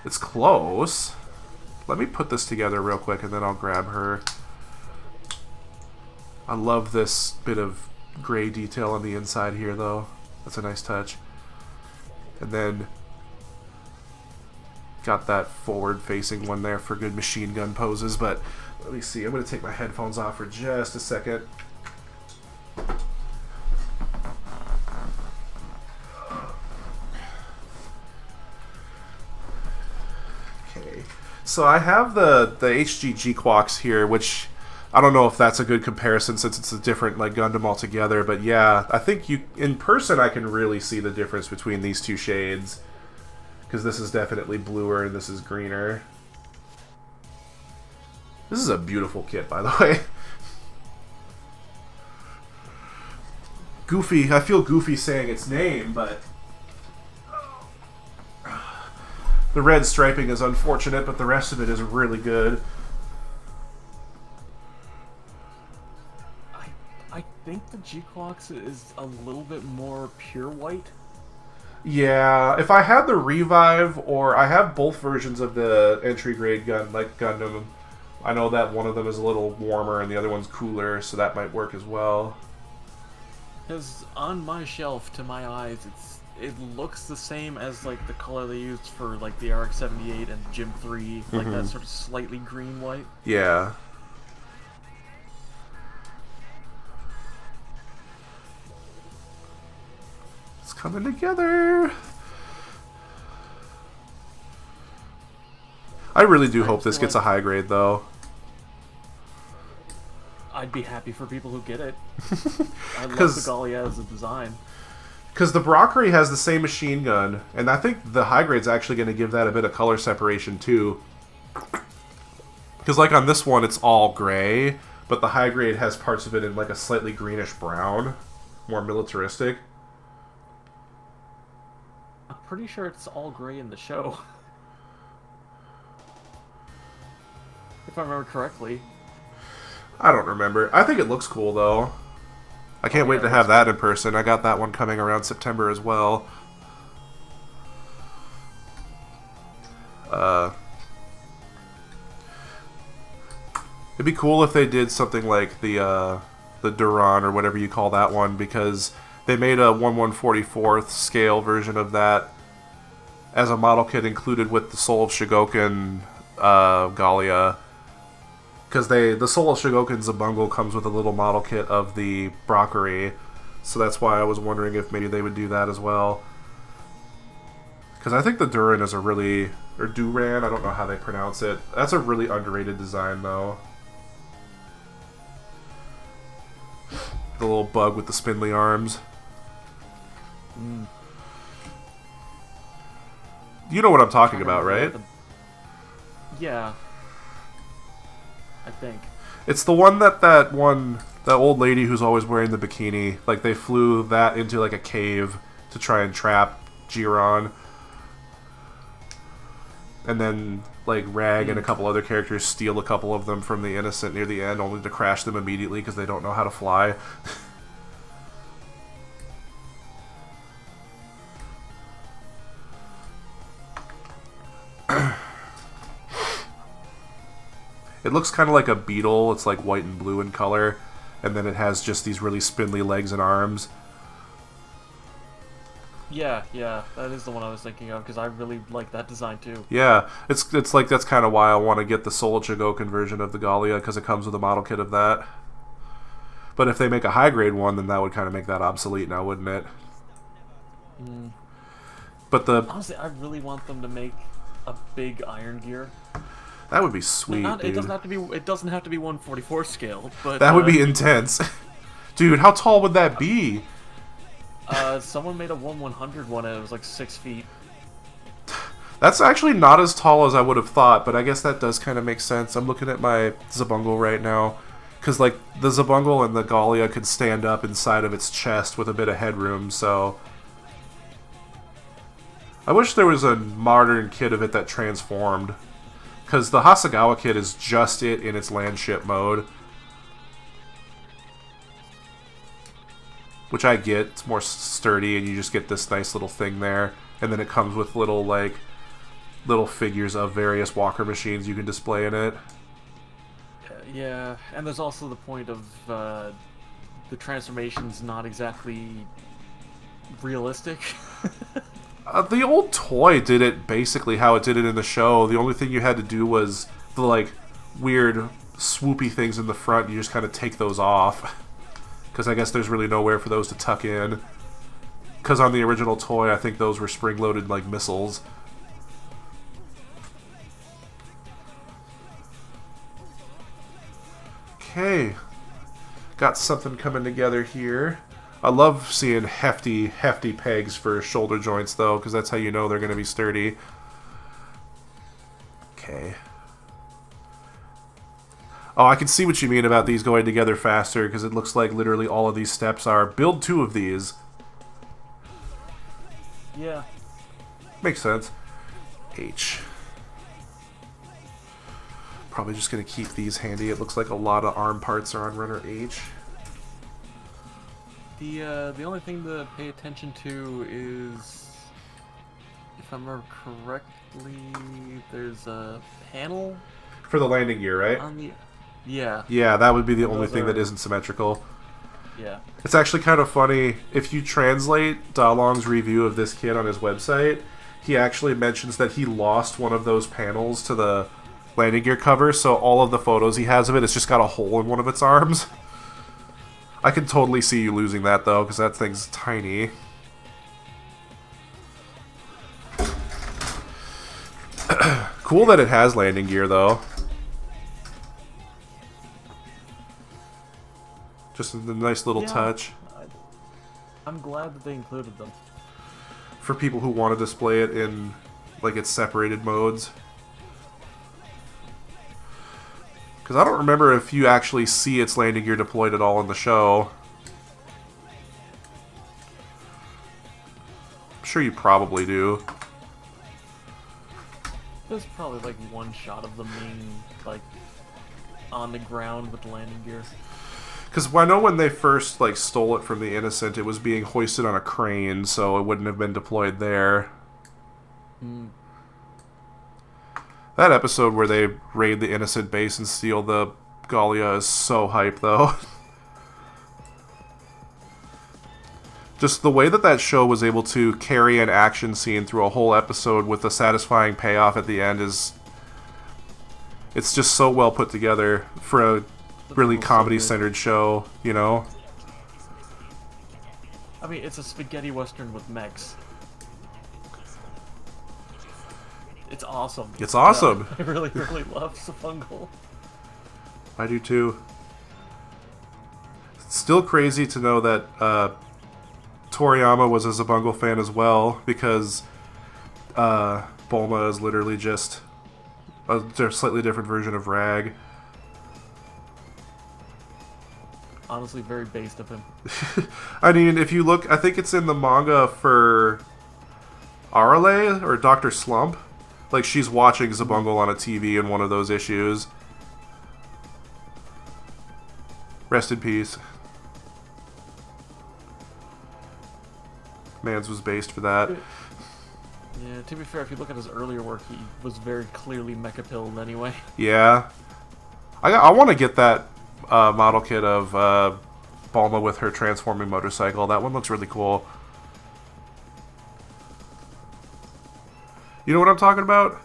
It's close. Let me put this together real quick, and then I'll grab her. I love this bit of gray detail on the inside here, though. That's a nice touch. And then got that forward-facing one there for good machine gun poses, but let me see. I'm going to take my headphones off for just a second. Okay. So I have the HG G-Quox here, which I don't know if that's a good comparison since it's a different like Gundam altogether, but yeah, I think in person I can really see the difference between these two shades, because this is definitely bluer and this is greener. This is a beautiful kit, by the way. Goofy, I feel goofy saying its name, but the red striping is unfortunate, but the rest of it is really good. I think the G-Quox is a little bit more pure white. Yeah, if I had the Revive, or I have both versions of the entry grade gun, like Gundam, I know that one of them is a little warmer and the other one's cooler, so that might work as well. Because on my shelf, to my eyes, it looks the same as like the color they used for like the RX-78 and Gym 3, like that sort of slightly green white. Yeah. It's coming together. I really do hope this gets a high grade, though. I'd be happy for people who get it. I love the Gallia as a design. Because the Broccoli has the same machine gun, and I think the high grade's actually going to give that a bit of color separation, too. Because, like, on this one, it's all gray, but the high grade has parts of it in, like, a slightly greenish brown. More militaristic. I'm pretty sure it's all gray in the show. If I remember correctly. I don't remember. I think it looks cool, though. I can't wait to have that in person. I got that one coming around September as well. It'd be cool if they did something like the Duran, or whatever you call that one, because they made a 1/144th scale version of that as a model kit included with the Soul of Shigoken Gallia. Because the Soul of Shigoken Zabungle comes with a little model kit of the Broccoli, so that's why I was wondering if maybe they would do that as well. Because I think the Duran is a really... or Duran, I don't know how they pronounce it. That's a really underrated design, though. The little bug with the spindly arms. You know what I'm talking about, right? Yeah. I think. It's the one that old lady who's always wearing the bikini, like they flew that into like a cave to try and trap Jiran. And then like Rag and a couple other characters steal a couple of them from the Innocent near the end, only to crash them immediately because they don't know how to fly. It looks kind of like a beetle. It's like white and blue in color. And then it has just these really spindly legs and arms. Yeah, that is the one I was thinking of, because I really like that design too. Yeah, it's like that's kind of why I want to get the Soul Chogokin version of the Gallia, because it comes with a model kit of that. But if they make a high grade one, then that would kind of make that obsolete now, wouldn't it? But honestly, I really want them to make a big Iron Gear. That would be sweet, dude. It doesn't have to be. It doesn't have to be 1/44 scale, but that would be intense, dude. How tall would that be? Someone made a 1/100 one, and it was like 6 feet. That's actually not as tall as I would have thought, but I guess that does kind of make sense. I'm looking at my Zabungle right now, because like the Zabungle and the Gallia could stand up inside of its chest with a bit of headroom. So I wish there was a modern kit of it that transformed, because the Hasegawa kit is just it in its landship mode. Which I get, it's more sturdy, and you just get this nice little thing there. And then it comes with little figures of various walker machines you can display in it. Yeah, and there's also the point of the transformation's not exactly realistic. The old toy did it basically how it did it in the show. The only thing you had to do was the weird swoopy things in the front. You just kind of take those off. Because I guess there's really nowhere for those to tuck in. Because on the original toy, I think those were spring-loaded like missiles. Okay. Got something coming together here. I love seeing hefty pegs for shoulder joints, though, because that's how you know they're going to be sturdy. Okay. Oh, I can see what you mean about these going together faster, because it looks like literally all of these steps are build 2 of these. Yeah. Makes sense. H. Probably just going to keep these handy. It looks like a lot of arm parts are on runner H. The only thing to pay attention to is, if I remember correctly, there's a panel for the landing gear, right? On the Yeah, that would be the only thing that isn't symmetrical. Yeah. It's actually kind of funny. If you translate Dalong's review of this kit on his website, he actually mentions that he lost one of those panels to the landing gear cover, so all of the photos he has of it's just got a hole in one of its arms. I can totally see you losing that, though, because that thing's tiny. Cool that it has landing gear, though. Just a nice little touch. I'm glad that they included them. For people who want to display it in, its separated modes. Because I don't remember if you actually see its landing gear deployed at all in the show. I'm sure you probably do. There's probably one shot of the main, on the ground with the landing gear. Because I know when they first stole it from the Innocent, it was being hoisted on a crane, so it wouldn't have been deployed there. That episode where they raid the Innocent base and steal the Gallia is so hype, though. Just the way that show was able to carry an action scene through a whole episode with a satisfying payoff at the end is... It's just so well put together for a really comedy-centered show, you know? I mean, it's a spaghetti western with mechs. It's awesome. It's awesome. I really, really love Safungal. I do too. It's still crazy to know that Toriyama was a Zabungle fan as well, because Bulma is literally just a slightly different version of Rag. Honestly, very based of him. I mean, if you look, I think it's in the manga for Arale or Dr. Slump. She's watching Zabungle on a TV in one of those issues. Rest in peace. Mans was based for that. Yeah, to be fair, if you look at his earlier work, he was very clearly mecha-pilled anyway. Yeah. I want to get that model kit of Bulma with her transforming motorcycle. That one looks really cool. You know what I'm talking about?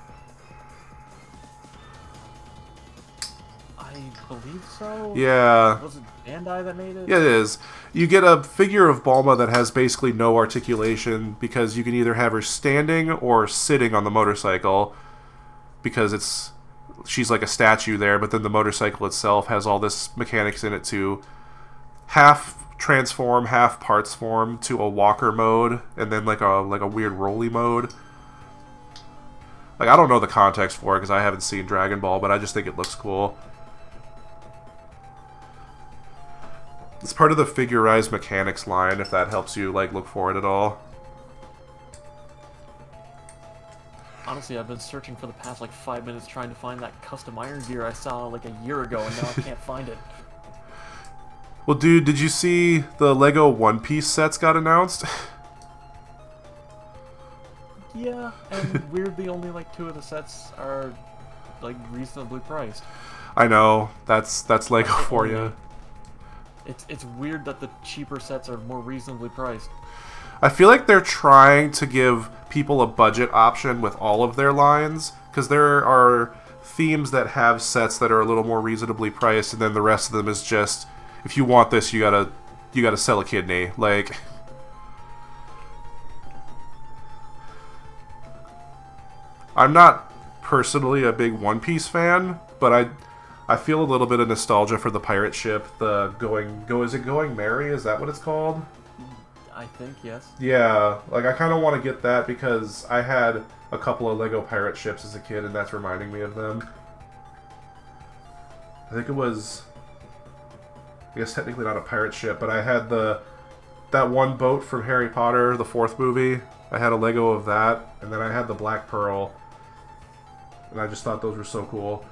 I believe so. Yeah. Was it Bandai that made it? Yeah, it is. You get a figure of Bulma that has basically no articulation because you can either have her standing or sitting on the motorcycle because she's like a statue there, but then the motorcycle itself has all this mechanics in it to half transform, half parts form to a walker mode, and then like a weird rolly mode. Like, I don't know the context for it because I haven't seen Dragon Ball, but I just think it looks cool. It's part of the Figurized Mechanics line, if that helps you like look for it at all. Honestly, I've been searching for the past like 5 minutes trying to find that custom iron gear I saw like a year ago, and now I can't find it. Well, dude, did you see the Lego One Piece sets got announced? Yeah, and weirdly only like 2 of the sets are like reasonably priced. I know, that's Lego for you. It's weird that the cheaper sets are more reasonably priced. I feel like they're trying to give people a budget option with all of their lines, because there are themes that have sets that are a little more reasonably priced, and then the rest of them is just, if you want this, you gotta sell a kidney. Like, I'm not personally a big One Piece fan, but I feel a little bit of nostalgia for the pirate ship, the is it Going Merry? Is that what it's called? I think, yes. Yeah, like I kind of want to get that because I had a couple of Lego pirate ships as a kid, and that's reminding me of them. I think it was, I guess technically not a pirate ship, but I had that one boat from Harry Potter, the 4th movie. I had a Lego of that, and then I had the Black Pearl, and I just thought those were so cool.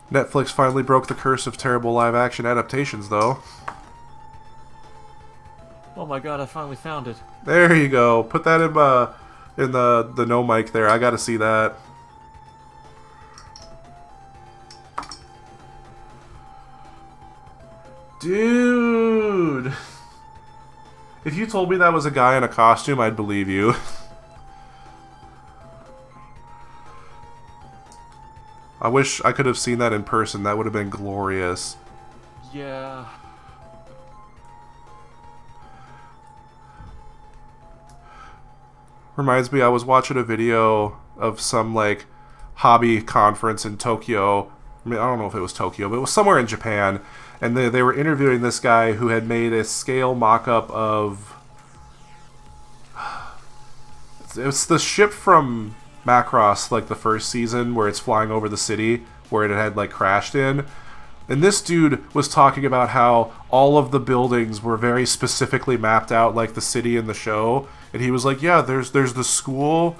Netflix finally broke the curse of terrible live-action adaptations, though. Oh my god, I finally found it. There you go. Put that in the no mic there. I gotta see that. Dude! If you told me that was a guy in a costume, I'd believe you. I wish I could have seen that in person. That would have been glorious. Yeah. Reminds me, I was watching a video of some, like, hobby conference in Tokyo. I mean, I don't know if it was Tokyo, but it was somewhere in Japan. And they were interviewing this guy who had made a scale mock-up of... It's the ship from Macross, like the first season, where it's flying over the city, where it had, like, crashed in. And this dude was talking about how all of the buildings were very specifically mapped out like the city in the show. And he was like, yeah, there's the school,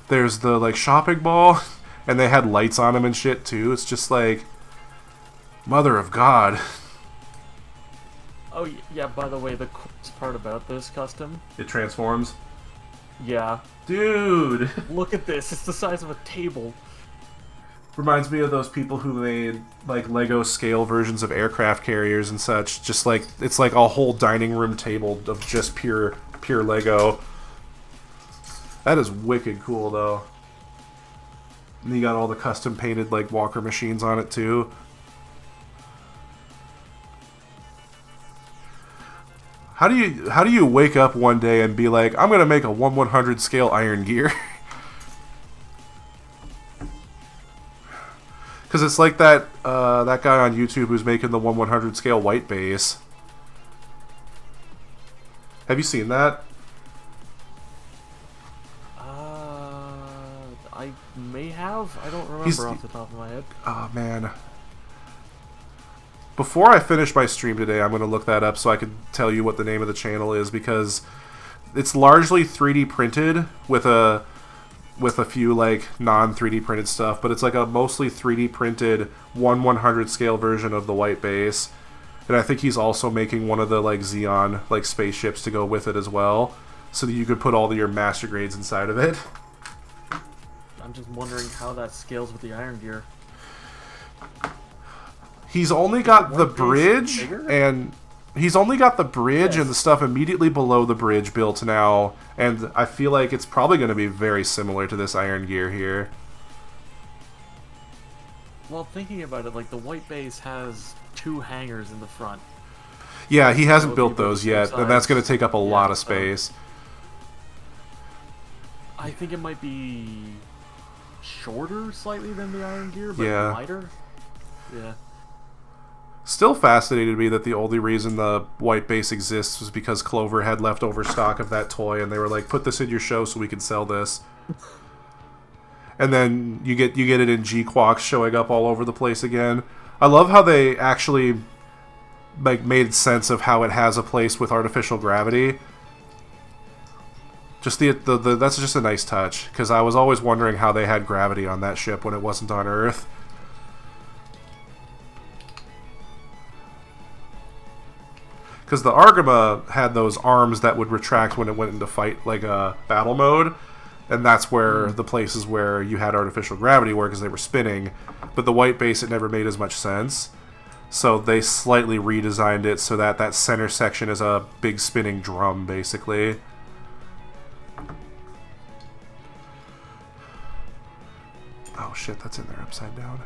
there's the, like, shopping mall, and they had lights on them and shit, too. It's just like, mother of God. Oh, yeah, by the way, the coolest part about this custom... It transforms? Yeah. Dude! Look at this, it's the size of a table. Reminds me of those people who made, like, Lego scale versions of aircraft carriers and such. Just like, it's like a whole dining room table of just pure Lego. That is wicked cool, though. And you got all the custom painted, like, walker machines on it, too. How do you wake up one day and be like, I'm gonna make a 1/100 scale Iron Gear? Because it's like that that guy on YouTube who's making the 1/100 scale white base. Have you seen that? I may have. I don't remember off the top of my head. Oh, man. Before I finish my stream today, I'm going to look that up so I can tell you what the name of the channel is, because it's largely 3D printed with a with a few like non 3D printed stuff, but it's like a mostly 3D printed 1/100 scale version of the white base. And I think he's also making one of the like Xeon like spaceships to go with it as well, so that you could put all of your master grades inside of it. I'm just wondering how that scales with the Iron Gear. He's only got the bridge, and he's only got the bridge and the stuff immediately below the bridge built now, and I feel like it's probably going to be very similar to this Iron Gear here. Well, thinking about it, like the white base has 2 hangars in the front. Yeah, he hasn't built those yet, and that's going to take up a lot of space. I think it might be shorter slightly than the Iron Gear, but wider. Yeah. Still fascinated to me that the only reason the white base exists was because Clover had leftover stock of that toy, and they were like, "Put this in your show so we can sell this." And then you get it in G-Quox showing up all over the place again. I love how they actually like made sense of how it has a place with artificial gravity. Just that's just a nice touch, because I was always wondering how they had gravity on that ship when it wasn't on Earth. Because the Argama had those arms that would retract when it went into fight, like a battle mode, and that's where the places where you had artificial gravity were, because they were spinning. But the white base, it never made as much sense, so they slightly redesigned it so that that center section is a big spinning drum, basically. Oh shit, that's in there upside down.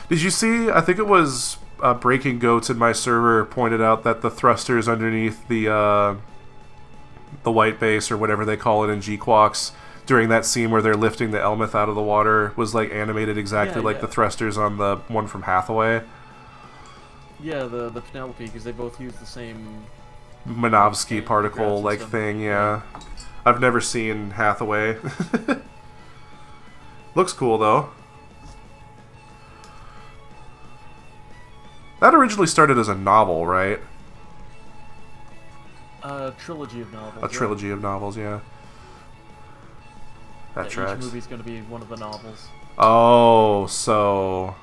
Did you see, I think it was Breaking Goats in my server pointed out that the thrusters underneath the white base, or whatever they call it in G-Quox, during that scene where they're lifting the Elmeth out of the water, was like animated exactly like the thrusters on the one from Hathaway. Yeah, the Penelope, because they both use the same Minovsky particle like thing, yeah. I've never seen Hathaway. Looks cool though. That originally started as a novel, right? A trilogy of novels. A trilogy of novels, yeah. That tracks. Each movie's going to be one of the novels. Oh, so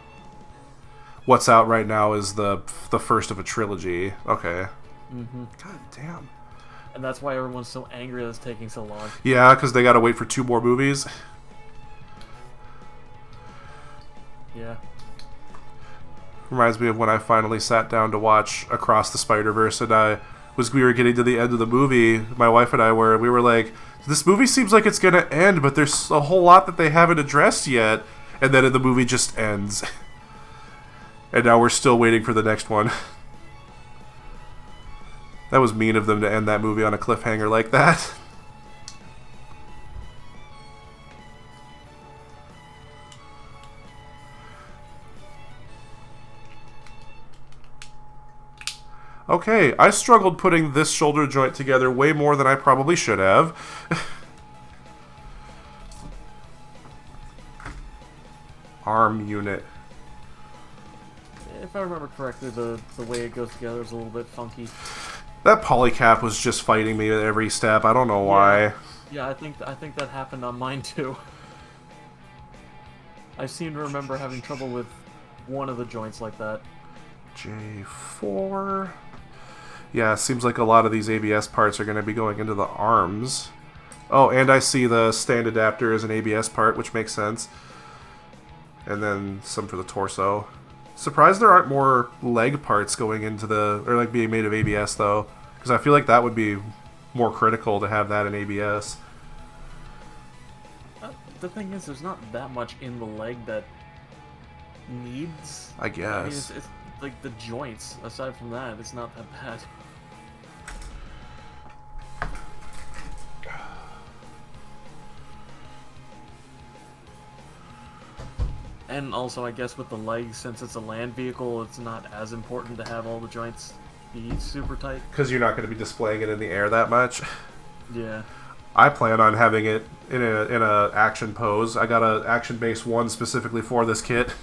what's out right now is the first of a trilogy. Okay. Mm-hmm. God damn. And that's why everyone's so angry that it's taking so long. Yeah, because they got to wait for 2 more movies. Yeah. Reminds me of when I finally sat down to watch Across the Spider-Verse, and we were getting to the end of the movie. My wife and I we were like, this movie seems like it's going to end, but there's a whole lot that they haven't addressed yet. And then the movie just ends. And now we're still waiting for the next one. That was mean of them to end that movie on a cliffhanger like that. Okay, I struggled putting this shoulder joint together way more than I probably should have. Arm unit. If I remember correctly, the way it goes together is a little bit funky. That polycap was just fighting me at every step. I don't know why. Yeah, I think that happened on mine too. I seem to remember having trouble with one of the joints like that. J4. Yeah, it seems like a lot of these ABS parts are going to be going into the arms. Oh, and I see the stand adapter as an ABS part, which makes sense. And then some for the torso. Surprised there aren't more leg parts going into or like being made of ABS though, because I feel like that would be more critical to have that in ABS. The thing is, there's not that much in the leg that needs. I guess. I mean, it's like the joints. Aside from that, it's not that bad. And also, I guess with the legs, since it's a land vehicle, it's not as important to have all the joints be super tight. Because you're not going to be displaying it in the air that much. Yeah. I plan on having it in a action pose. I got a action base 1 specifically for this kit.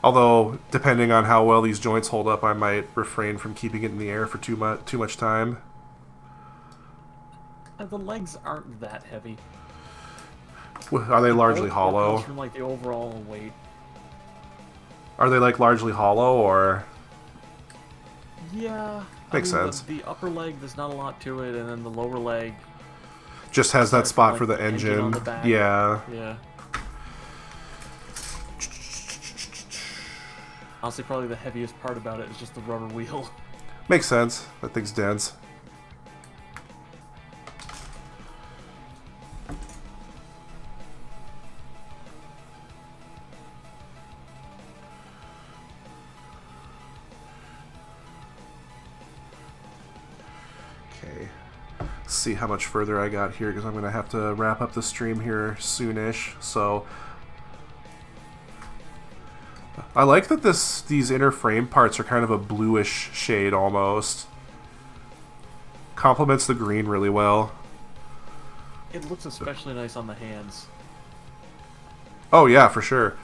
Although, depending on how well these joints hold up, I might refrain from keeping it in the air for too much time. The legs aren't that heavy. Are they largely It hollow? comes from like the overall weight. Are they like largely hollow, or? Yeah. Makes sense. The upper leg, there's not a lot to it, and then the lower leg Just has that starts spot from, for like, the engine engine. on the back. Yeah. Yeah. Honestly, probably the heaviest part about it is just the rubber wheel. Makes sense. That thing's dense. Okay. See how much further I got here, because I'm going to have to wrap up the stream here soonish. So I like that these inner frame parts are kind of a bluish shade almost. Complements the green really well. It looks especially nice on the hands. Oh yeah, for sure.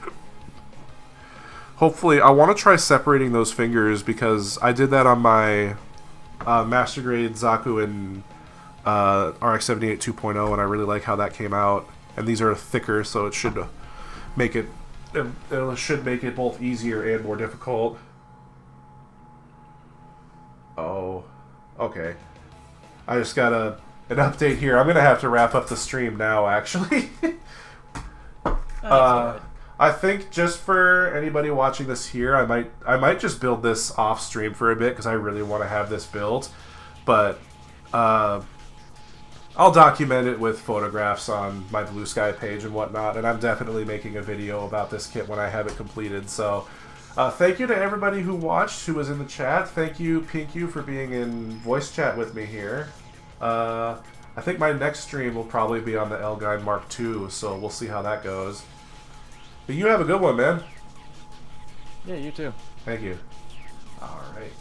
Hopefully, I want to try separating those fingers, because I did that on my Master Grade Zaku and RX-78 2.0, and I really like how that came out. And these are thicker, so it should make it both easier and more difficult. Oh, okay. I just got an update here. I'm gonna have to wrap up the stream now, actually. I think just for anybody watching this here, I might just build this off stream for a bit, because I really want to have this built. But I'll document it with photographs on my Blue Sky page and whatnot, and I'm definitely making a video about this kit when I have it completed. So thank you to everybody who watched, who was in the chat. Thank you, Pinku, for being in voice chat with me here. I think my next stream will probably be on the Elgain Mark II, so we'll see how that goes. But you have a good one, man. Yeah, you too. Thank you. All right.